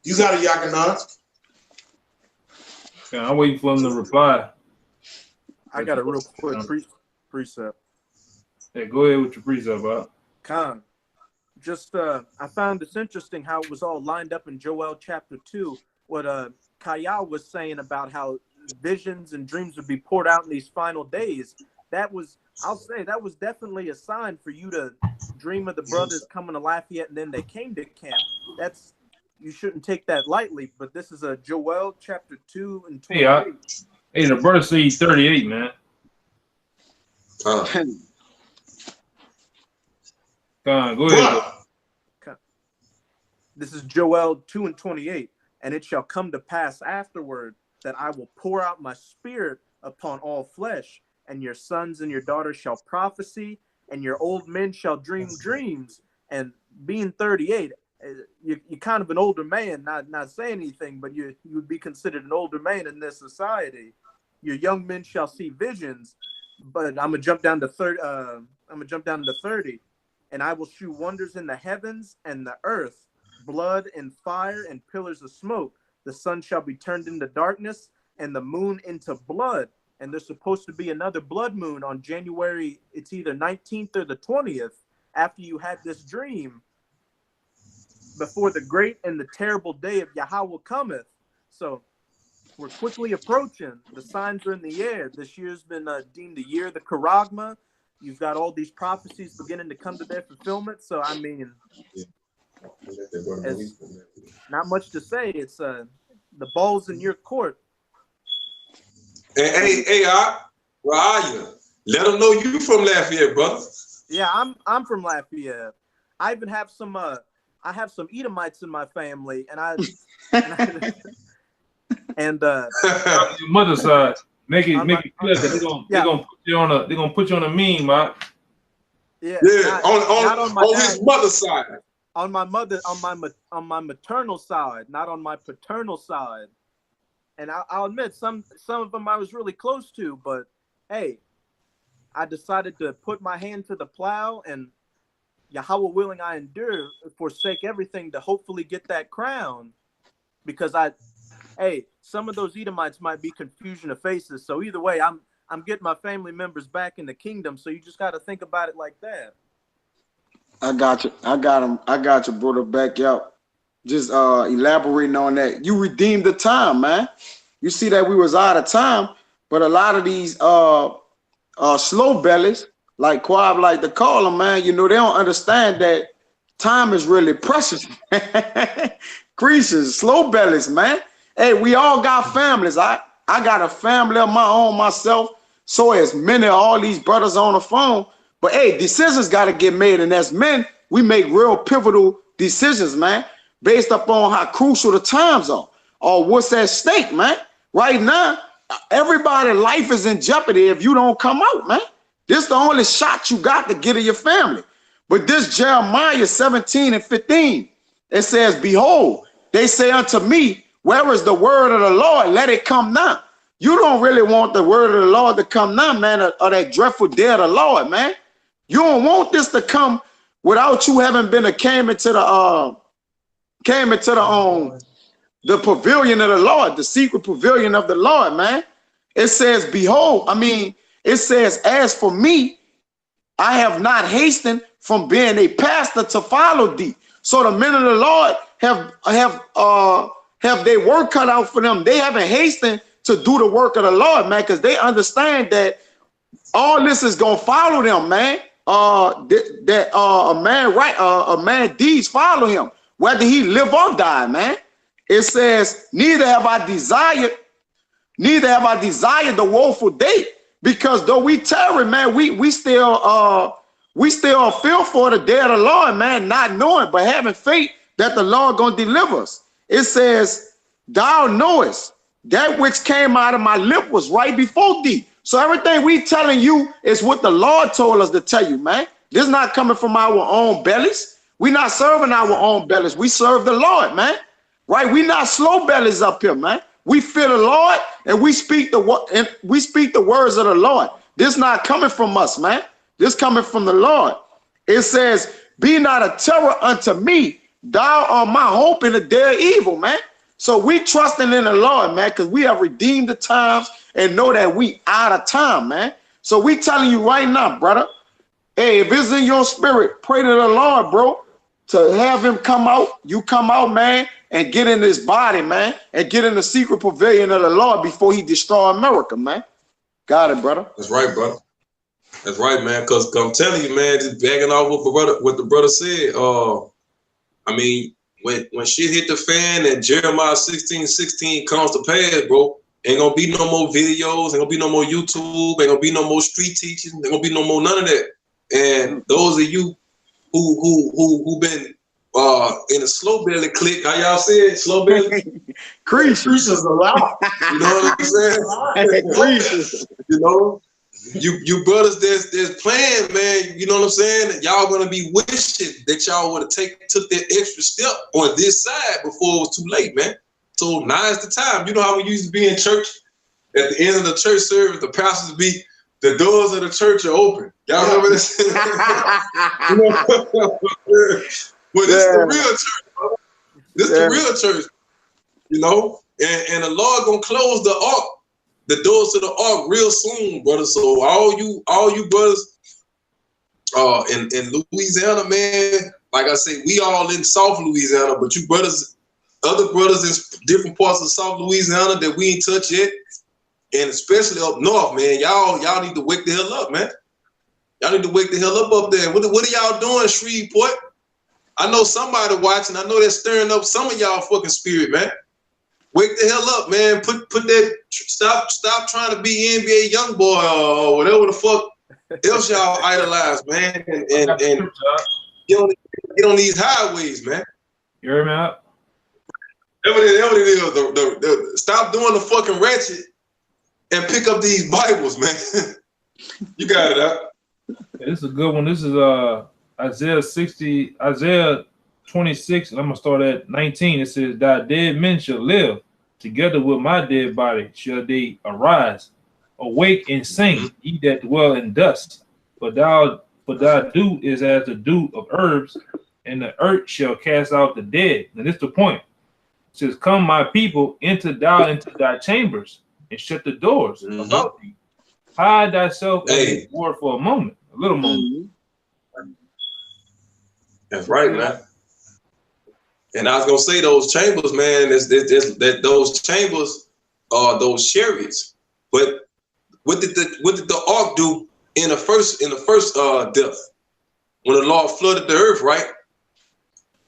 You got a Yakanan. Yeah, I'm waiting for him to reply. I got a real quick precept. Yeah, go ahead with your precept, Bob. Khan. Just I found this interesting how it was all lined up in Joel chapter 2. What Kaya was saying about how visions and dreams would be poured out in these final days. I'll say that was definitely a sign for you to dream of the brothers coming to Lafayette and then they came to camp. You shouldn't take that lightly. But this is a Joel chapter 2 and 28. Hey, the brother say he's 38, man. Go ahead. This is Joel 2 and 28. And it shall come to pass afterward that I will pour out my spirit upon all flesh, and your sons and your daughters shall prophesy, and your old men shall dream dreams. And being 38, you're kind of an older man, not saying anything, but you would be considered an older man in this society. Your young men shall see visions, but I'm gonna jump down to 30. And I will shew wonders in the heavens and the earth, blood and fire and pillars of smoke. The sun shall be turned into darkness and the moon into blood. And there's supposed to be another blood moon on January. It's either 19th or the 20th after you had this dream before the great and the terrible day of Yahweh cometh. So we're quickly approaching. The signs are in the air. This year's been deemed the year of the Charagma. You've got all these prophecies beginning to come to their fulfillment. So, I mean, not much to say. It's the ball's in your court. Hey, where are you? Let them know you from Lafayette, brother. Yeah, I'm from Lafayette. I even have some I have some Edomites in my family, and Your mother's side. Make it clear that they're gonna put you on a meme, man. Yeah, not on his mother's side. On my maternal side, not on my paternal side. And I'll admit some of them I was really close to, but hey, I decided to put my hand to the plow, and Yahweh willing, I endure, forsake everything to hopefully get that crown. Because some of those Edomites might be confusion of faces. So either way, I'm getting my family members back in the kingdom. So you just got to think about it like that. I got you. I got him. I got you, brother. Back out. Just elaborating on that. You redeemed the time, man. You see that we was out of time, but a lot of these slow bellies, like Quab like to call them, man, you know, they don't understand that time is really precious. Creases, slow bellies, man. Hey, we all got families. I got a family of my own myself. So as many of all these brothers on the phone. But hey, decisions got to get made. And as men, we make real pivotal decisions, man, based upon how crucial the times are or what's at stake, man. Right now, everybody's life is in jeopardy if you don't come out, man. This is the only shot you got to get to your family. But this Jeremiah 17:15, it says, behold, they say unto me, where is the word of the Lord? Let it come now. You don't really want the word of the Lord to come now, man, or that dreadful day of the Lord, man. You don't want this to come without you having came into the pavilion of the Lord, the secret pavilion of the Lord, man. It says, behold, it says, as for me, I have not hastened from being a pastor to follow thee. So the men of the Lord have their work cut out for them. They haven't hastened to do the work of the Lord, man, because they understand that all this is gonna follow them, man. A man deeds follow him, whether he live or die, man. It says, neither have I desired the woeful day, because though we tarry, man, we still feel for the day of the Lord, man, not knowing, but having faith that the Lord gonna deliver us. It says, thou knowest that which came out of my lip was right before thee. So everything we telling you is what the Lord told us to tell you, man. This is not coming from our own bellies. We not serving our own bellies. We serve the Lord, man. Right? We not slow bellies up here, man. We fear the Lord and we speak the words of the Lord. This not coming from us, man. This coming from the Lord. It says, be not a terror unto me. Thou art my hope in the day of evil, man. So we trusting in the Lord, man, because we have redeemed the times and know that we out of time, man. So we telling you right now, brother, hey, if it's in your spirit, pray to the Lord, bro, to have him come out. You come out, man, and get in this body, man, and get in the secret pavilion of the Lord before he destroy America, man. Got it, brother. That's right, brother. That's right, man. Because I'm telling you, man, just backing off what the brother said. When shit hit the fan and Jeremiah 16:16 comes to pass, bro, ain't gonna be no more videos, ain't gonna be no more YouTube, ain't gonna be no more street teaching, ain't gonna be no more none of that. And those of you who been in a slow belly clique, how y'all say it? Slow belly? Creases a lot. You know what I'm saying? Creases. You know? You brothers there's playing, man, you know what I'm saying? Y'all gonna be wishing that y'all would have took that extra step on this side before it was too late, man. So now is the time. You know how we used to be in church? At the end of the church service, the pastors be, the doors of the church are open. Y'all remember this? Well, this is the real church, bro. This is the real church, you know? And the Lord gonna close the ark, the doors to the ark real soon, brother. So all you brothers in Louisiana, man, like I say, we all in South Louisiana, but you brothers, other brothers in different parts of South Louisiana that we ain't touch yet, and especially up north, man, y'all need to wake the hell up, man. Y'all need to wake the hell up there. What are y'all doing, Shreveport? I know somebody watching. I know they're stirring up some of y'all fucking spirit, man. Wake the hell up, man. Put that. Stop trying to be NBA young boy or whatever the fuck else y'all idolize, man, and get on these highways, man. You heard me out? That's what it is. Stop doing the fucking ratchet and pick up these Bibles, man. You got it up. Yeah, this is a good one. This is Isaiah 26, and I'm gonna start at 19. It says, "Thy dead men shall live, together with my dead body shall they arise. Awake and sing, ye that dwell in dust. For thy dew is as the dew of herbs, and the earth shall cast out the dead." Now this is the point. It says, "Come, my people, enter thou into thy chambers, and shut the doors about thee. Hide thyself as a ward for a moment, a little moment." That's right, man. And I was gonna say those chambers, man. That those chambers are those chariots. But what did the ark do in the first death when the Lord flooded the earth? Right.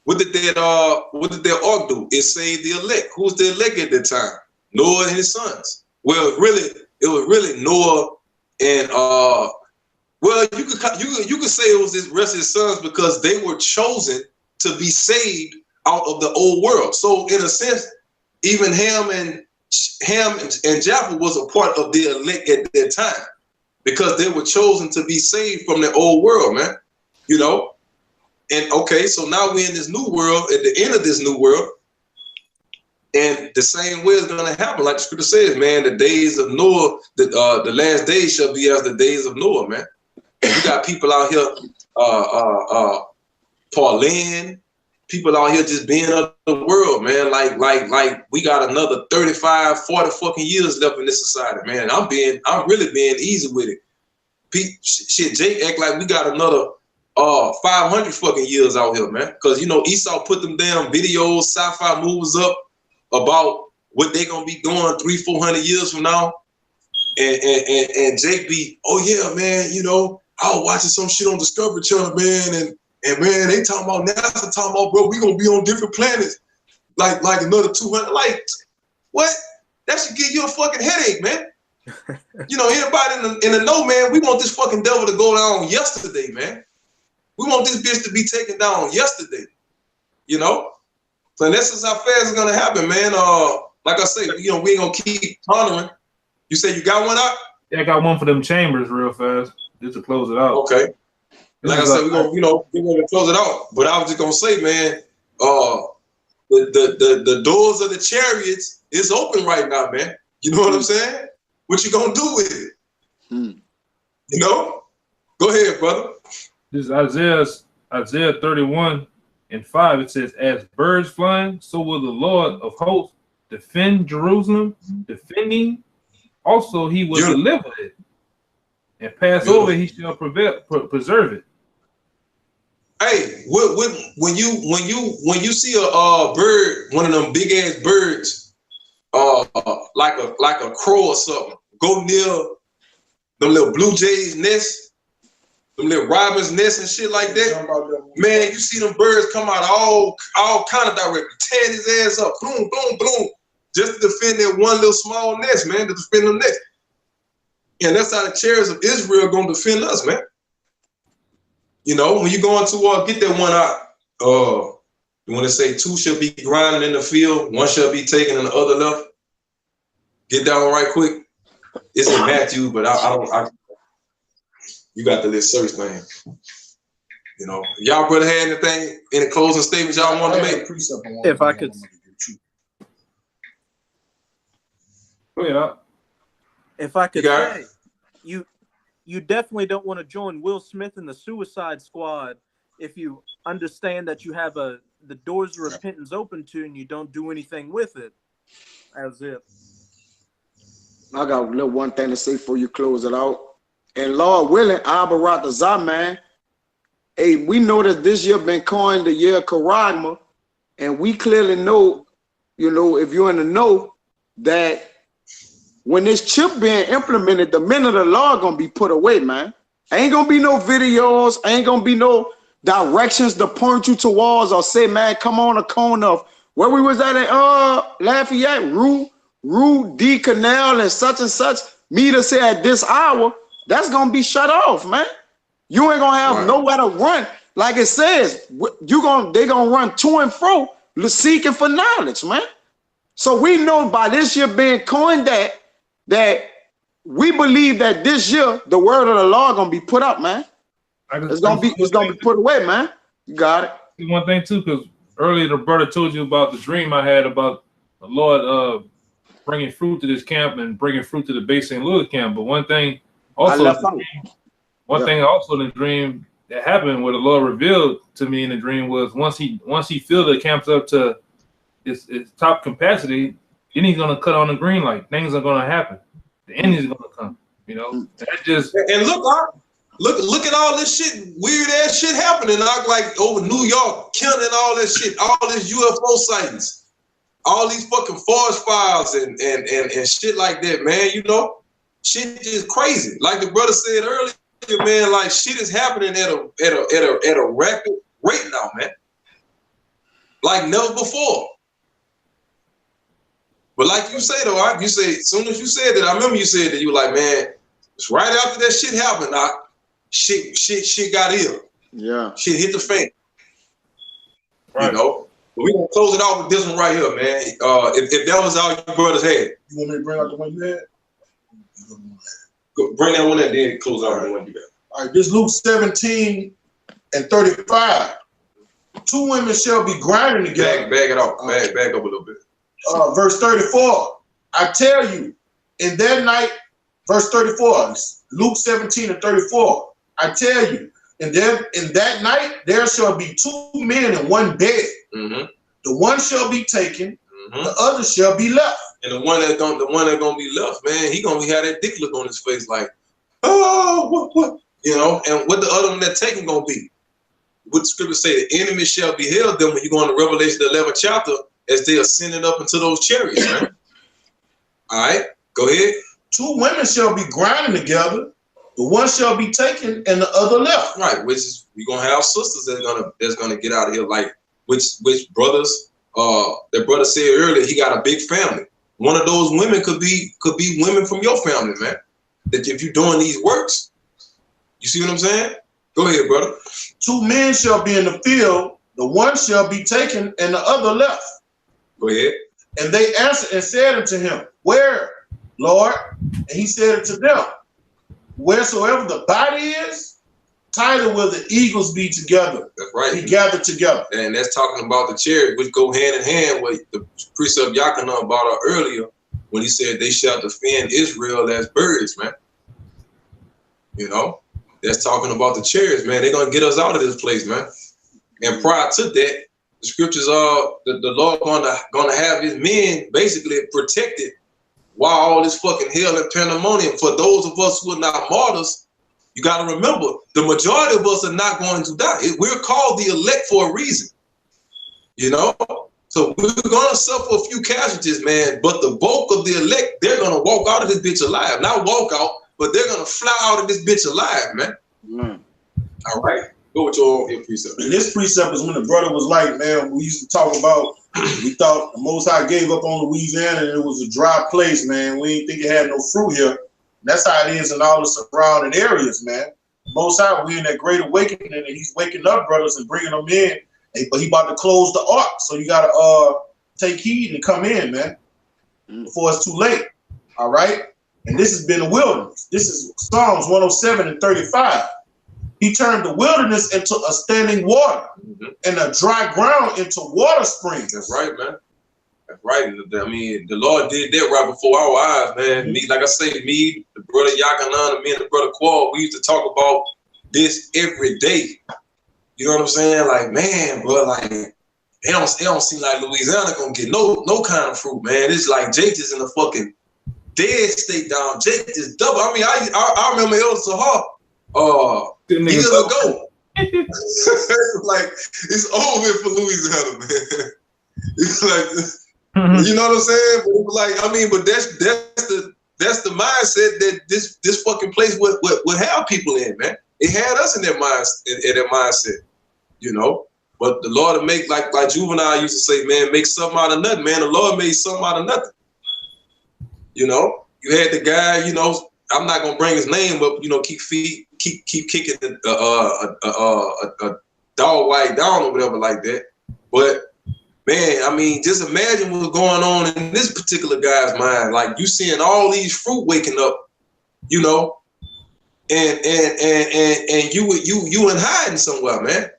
What did that ark do? It saved the elect. Who's the elect at that time? Noah and his sons. Well, it was really Noah and well, you could say it was the rest of his sons because they were chosen to be saved out of the old world. So in a sense, even Ham and Japheth was a part of the elect at that time because they were chosen to be saved from the old world, man. You know. And okay, so now we're in this new world, at the end of this new world, and the same way is going to happen. Like the scripture says, man, the days of Noah, the last days shall be as the days of Noah, man. And you got people out here, Pauline, people out here just being of the world, man. Like we got another 35, 40 fucking years left in this society, man. I'm really being easy with it. Shit, Jake act like we got another 500 fucking years out here, man. Because you know Esau put them damn videos, sci-fi movies up about what they gonna be doing 300-400 years from now, and Jake be, oh yeah, man, you know, I was watching some shit on Discovery Channel, man, and man, they talking about NASA, talking about, bro, we gonna be on different planets, like another 200. Like, what? That should give you a fucking headache, man. You know, anybody in the know, man, we want this fucking devil to go down yesterday, man. We want this bitch to be taken down yesterday, you know? So this is how fast it's gonna happen, man. Like I say, you know, we ain't gonna keep honoring. You say you got one out? Yeah, I got one for them chambers real fast, just to close it out. Okay. Like I said, we're gonna close it out. But I was just gonna say, man, the doors of the chariots is open right now, man. You know what I'm saying? What you gonna do with it? You know? Go ahead, brother. This is Isaiah 31:5. It says, "As birds flying, so will the Lord of hosts defend Jerusalem, defending. Also, he will deliver it, and pass over. He shall preserve it." Hey, when you see a bird, one of them big ass birds, like a crow or something, go near them little blue jays nest, them little robins nest and shit like that. Man, you see them birds come out all kind of direct, tear his ass up, boom, boom, boom, just to defend that one little small nest, man, to defend them nest. And that's how the chariots of Israel gonna defend us, man. You know, when you going to get that one out, you want to say two shall be grinding in the field, one shall be taken and the other left. Get that one right quick. It's in Matthew, but I you got the list search, man. You know, y'all brother had anything, any closing statements y'all want to make? If I could. Yeah. If I could say, you definitely don't want to join Will Smith in the Suicide Squad if you understand that you have the doors of repentance open to and you don't do anything with it. That's it. I got a little one thing to say before you close it out. And Lord willing, Abarat man. Hey, we know that this year been coined the year of Karagma, and we clearly know, you know, if you're in the know, that when this chip being implemented, the men of the law gonna be put away, man. Ain't gonna be no videos, ain't gonna be no directions to point you towards or say, man, come on a corner of where we was at Lafayette, Rue D Canal and such, meet us here at this hour that's gonna be shut off, man. You ain't gonna have nowhere to run. Like it says, they gonna run to and fro seeking for knowledge, man. So we know by this year being coined that we believe that this year the word of the Lord gonna be put up, man. It's gonna be put away, man. You got it. One thing too, because earlier the brother told you about the dream I had about the Lord bringing fruit to this camp and bringing fruit to the Bay St. Louis camp. But one thing also, thing also in the dream that happened, where the Lord revealed to me in the dream, was once he filled the camps up to its top capacity, then he's gonna cut on the green light. Things are gonna happen. The end is gonna come. You know, that just and look at all this shit, weird ass shit happening. Like over New York, Canada, and all that shit, all this UFO sightings, all these fucking forest fires and shit like that, man. You know, shit is crazy. Like the brother said earlier, man, like shit is happening at a rapid rate now, man. Like never before. But like you say though, you say as soon as you said that, I remember you said that you were like, man, it's right after that shit happened, shit got ill. Yeah. Shit hit the fan. Right. You know? But we're gonna close it off with this one right here, man. If that was all your brothers had. You want me to bring out the one you had? Bring that one in, then close out the one you got. All right, this Luke 17 and 35. Two women shall be grinding together. Back it up. Back up a little bit. Verse 34. I tell you, in that night, verse 34, Luke 17 and 34. I tell you, in that night there shall be two men in one bed. Mm-hmm. The one shall be taken, the other shall be left. And the one that's gonna be left, man, he gonna have that dick look on his face, like, oh, what, you know. And what the other one that's taken gonna be? What the scripture say? The enemy shall be held them when you go into Revelation the 11th chapter, as they are ascending up into those chariots, man. All right, go ahead. Two women shall be grinding together. The one shall be taken and the other left. Right, which is we gonna have sisters that's gonna get out of here. Like which brothers? That brother said earlier, he got a big family. One of those women could be women from your family, man. That if you're doing these works, you see what I'm saying? Go ahead, brother. Two men shall be in the field. The one shall be taken and the other left. Go ahead. And they answered and said unto him, Where, Lord? And he said unto them, Wheresoever the body is, tighter will the eagles be together. That's right. Be gathered together. And that's talking about the chariot, which go hand in hand with the precept Yakanan brought out earlier when he said they shall defend Israel as birds, man. You know, that's talking about the chariots, man. They're gonna get us out of this place, man. And prior to that, the scriptures are the Lord gonna have his men basically protected while all this fucking hell and pandemonium. For those of us who are not martyrs, you got to remember, the majority of us are not going to die. We're called the elect for a reason, you know? So we're going to suffer a few casualties, man, but the bulk of the elect, they're going to walk out of this bitch alive. Not walk out, but they're going to fly out of this bitch alive, man. Mm. All right. Go with your precept. And this precept is when the brother was like, man, we used to talk about, we thought the Most High gave up on Louisiana and it was a dry place, man. We didn't think it had no fruit here. That's how it is in all the surrounding areas, man. Most High, we in that great awakening, and he's waking up brothers and bringing them in. But he about to close the ark, so you gotta take heed and come in, man, before it's too late. All right. And this has been the wilderness. This is Psalms 107 and 35. He turned the wilderness into a standing water and a dry ground into water springs. That's right, man. That's right. I mean, the Lord did that right before our eyes, man. Me, like I say, me, the brother Yakanan, and me and the brother Qual, we used to talk about this every day. You know what I'm saying? Like, man, bro, like, it don't seem like Louisiana gonna get no kind of fruit, man. It's like Jake is in a fucking dead state down. Jake is double. I mean, I remember Elder Sahar years ago. Like, it's over for Louisiana, man. It's like, you know what I'm saying? But it was like, I mean, but that's the mindset that this fucking place would have people in, man. It had us in that mindset, you know. But the Lord will make, like Juvenile used to say, man, make something out of nothing, man. The Lord made something out of nothing. You know, you had the guy, you know, I'm not gonna bring his name up. You know, keep kicking a dog white down or whatever like that. But man, I mean, just imagine what's going on in this particular guy's mind. Like you seeing all these fruit waking up, you know, and you in hiding somewhere, man.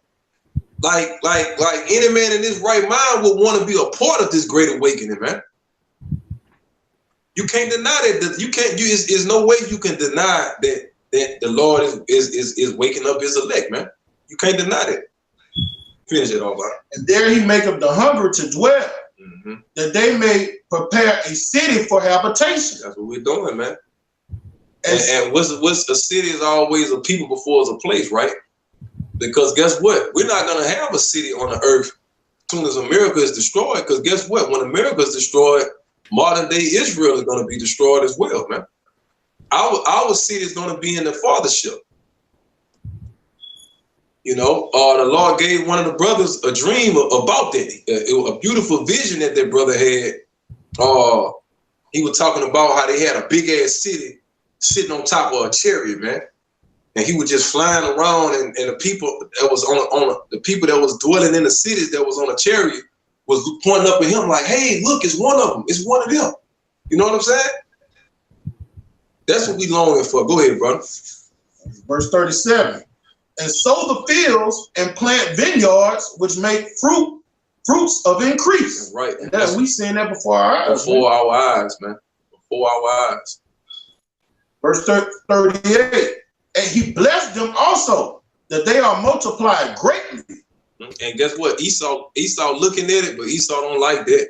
Like any man in his right mind would want to be a part of this great awakening, man. You can't deny that. You can't. There's no way you can deny that the Lord is waking up His elect, man. You can't deny that. Finish it all, man. And there He maketh the hungry to dwell, that they may prepare a city for habitation. That's what we're doing, man. And what's a city is always a people before it's a place, right? Because guess what? We're not gonna have a city on the earth as soon as America is destroyed. Because guess what? When America is destroyed, modern day Israel is going to be destroyed as well, man. Our city is going to be in the fathership. You know, the Lord gave one of the brothers a dream about that. A beautiful vision that their brother had. He was talking about how they had a big ass city sitting on top of a chariot, man. And he was just flying around, and the people that was the people that was dwelling in the cities that was on a chariot was pointing up at him like, hey, look, it's one of them. It's one of them. You know what I'm saying? That's what we longing for. Go ahead, brother. Verse 37. And sow the fields and plant vineyards, which make fruits of increase. Right. And that we seen that before our eyes. Before our eyes, man. Before our eyes. Verse 38. And He blessed them also, that they are multiplied greatly. And guess what? Esau looking at it, but Esau don't like that.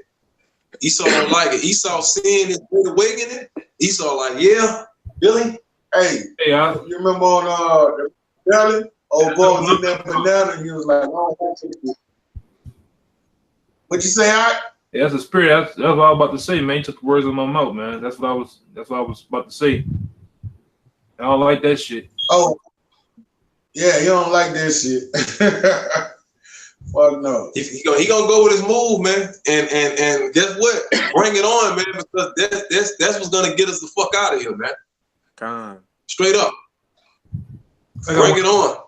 Esau don't like it. Esau seeing this great awakening. Esau like, yeah, Billy. Hey, you remember on the belly? Old boy was in that banana, and he was like, oh, what you say, all right? Yeah, that's a spirit. That's what I was about to say, man. You took the words in my mouth, man. That's what I was about to say. I don't like that shit. Oh, yeah, you don't like that shit. Fuck no. He gonna go with his move, man. And guess what? Bring it on, man, because that's what's gonna get us the fuck out of here, man. God. Straight up. Bring it on.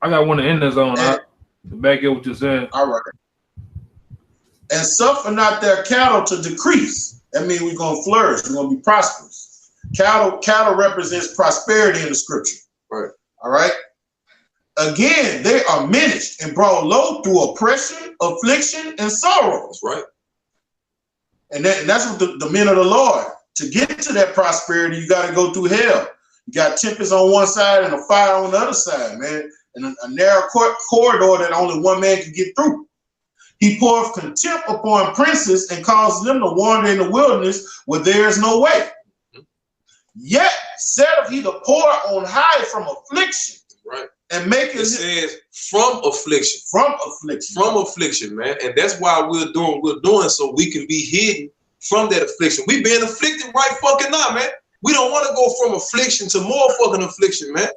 I got one to end this on. To back up what you're saying. All right. And suffer not their cattle to decrease. That means we're gonna flourish. We're gonna be prosperous. Cattle represents prosperity in the scripture. Right. All right. Again, they are menaced and brought low through oppression, affliction, and sorrow. That's right. And that's what the men of the Lord, to get to that prosperity, you got to go through hell. You got tempest on one side and a fire on the other side, man. And a narrow corridor that only one man can get through. He poureth contempt upon princes and causes them to wander in the wilderness where there is no way. Yet setteth he the poor on high from affliction. Right. And make it says from affliction. From affliction. From affliction, man. And that's why we're doing so we can be hidden from that affliction. We being afflicted right fucking now, man. We don't want to go from affliction to more fucking affliction, man.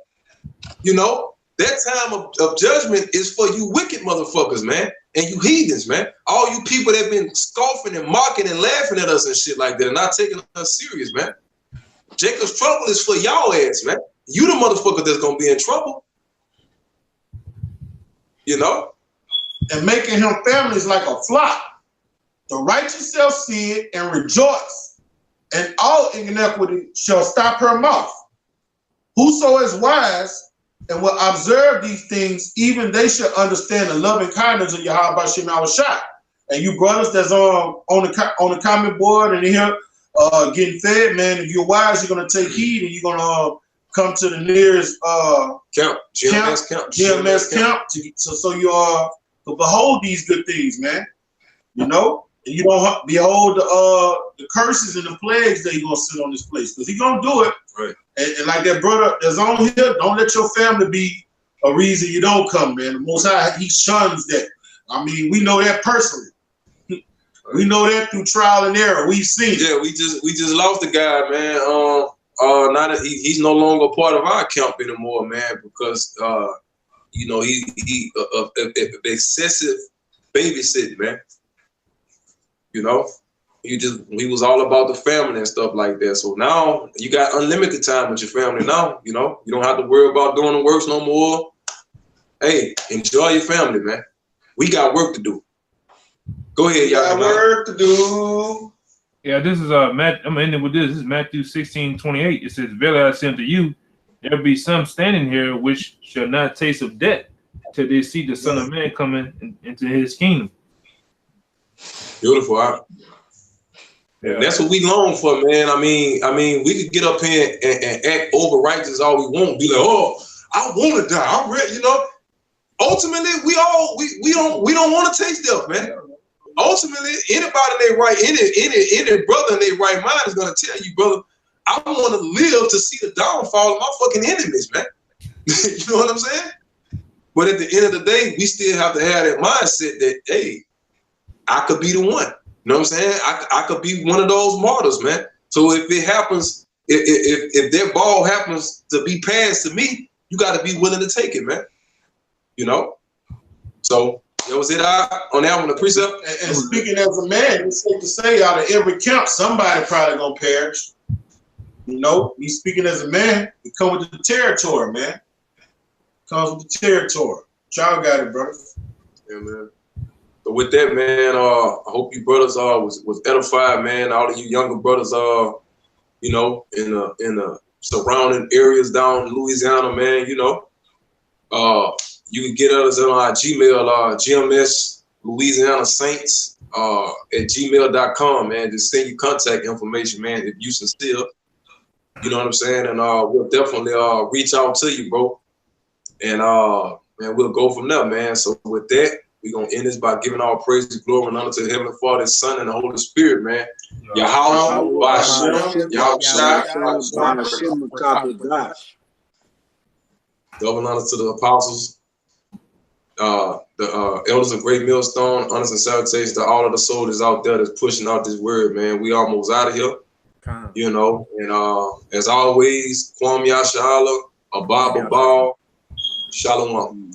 You know, that time of judgment is for you wicked motherfuckers, man. And you heathens, man. All you people that been scoffing and mocking and laughing at us and shit like that and not taking us serious, man. Jacob's trouble is for y'all ass, man. You the motherfucker that's gonna be in trouble. You know? And making him families like a flock. The righteous shall see it and rejoice, and all iniquity shall stop her mouth. Whoso is wise and will observe these things, even they shall understand the loving kindness of Yahweh Shem Shai. And you brothers that's on the comment board and here getting fed, man, if you're wise, you're gonna take heed and you're gonna come to the nearest GMS camp so you to behold these good things, man. You know, and you don't behold the curses and the plagues that he's gonna sit on this place, because he's gonna do it. Right. And like that brother that's on here, don't let your family be a reason you don't come, man. The Most High, he shuns that. I mean, we know that personally. We know that through trial and error. We've seen it. Yeah, we just lost the guy, man. Now that he's no longer part of our camp anymore, man, because you know he excessive babysitting, man. You know, he was all about the family and stuff like that. So now you got unlimited time with your family now, you know. You don't have to worry about doing the works no more. Hey, enjoy your family, man. We got work to do. Go ahead, y'all. Got work to do. Yeah, this is Matt. I'm ending with this. This is Matthew 16:28. It says, "Verily I say unto you, there be some standing here which shall not taste of death till they see the Son of Man coming into his kingdom." Beautiful, huh? Yeah. And that's what we long for, man. I mean, we could get up here and act over righteous all we want. Be like, oh, I want to die. I'm ready, you know. Ultimately, we don't want to taste death, man. Ultimately, anybody in their right, any brother in their right mind is gonna tell you, brother, I want to live to see the downfall of my fucking enemies, man. You know what I'm saying? But at the end of the day, we still have to have that mindset that, hey, I could be the one. You know what I'm saying? I could be one of those martyrs, man. So if it happens, if that ball happens to be passed to me, you got to be willing to take it, man. You know? So that was it on that one, the precept. And speaking as a man, it's safe to say out of every camp, somebody probably gonna perish. You know, he's speaking as a man. It comes with the territory, man. Comes with the territory. Y'all got it, brothers. Yeah, man. So with that, man, I hope you brothers was edified, man. All of you younger brothers you know, in the surrounding areas down in Louisiana, man, you know. You can get us on our Gmail, GmsLouisianaSaints at gmail.com, man. Just send your contact information, man, if you sincere. You know what I'm saying? And we'll definitely reach out to you, bro. And man, we'll go from there, man. So with that, we're gonna end this by giving all praise, glory, and honor to the Heavenly Father, His Son, and the Holy Spirit, man. Yahweh, double honor to the apostles, the elders of Great Millstone, honors and salutations to all of the soldiers out there that's pushing out this word, man. We almost out of here, you know. And as always, Kwam Yashala, Abba Ball, Shalom.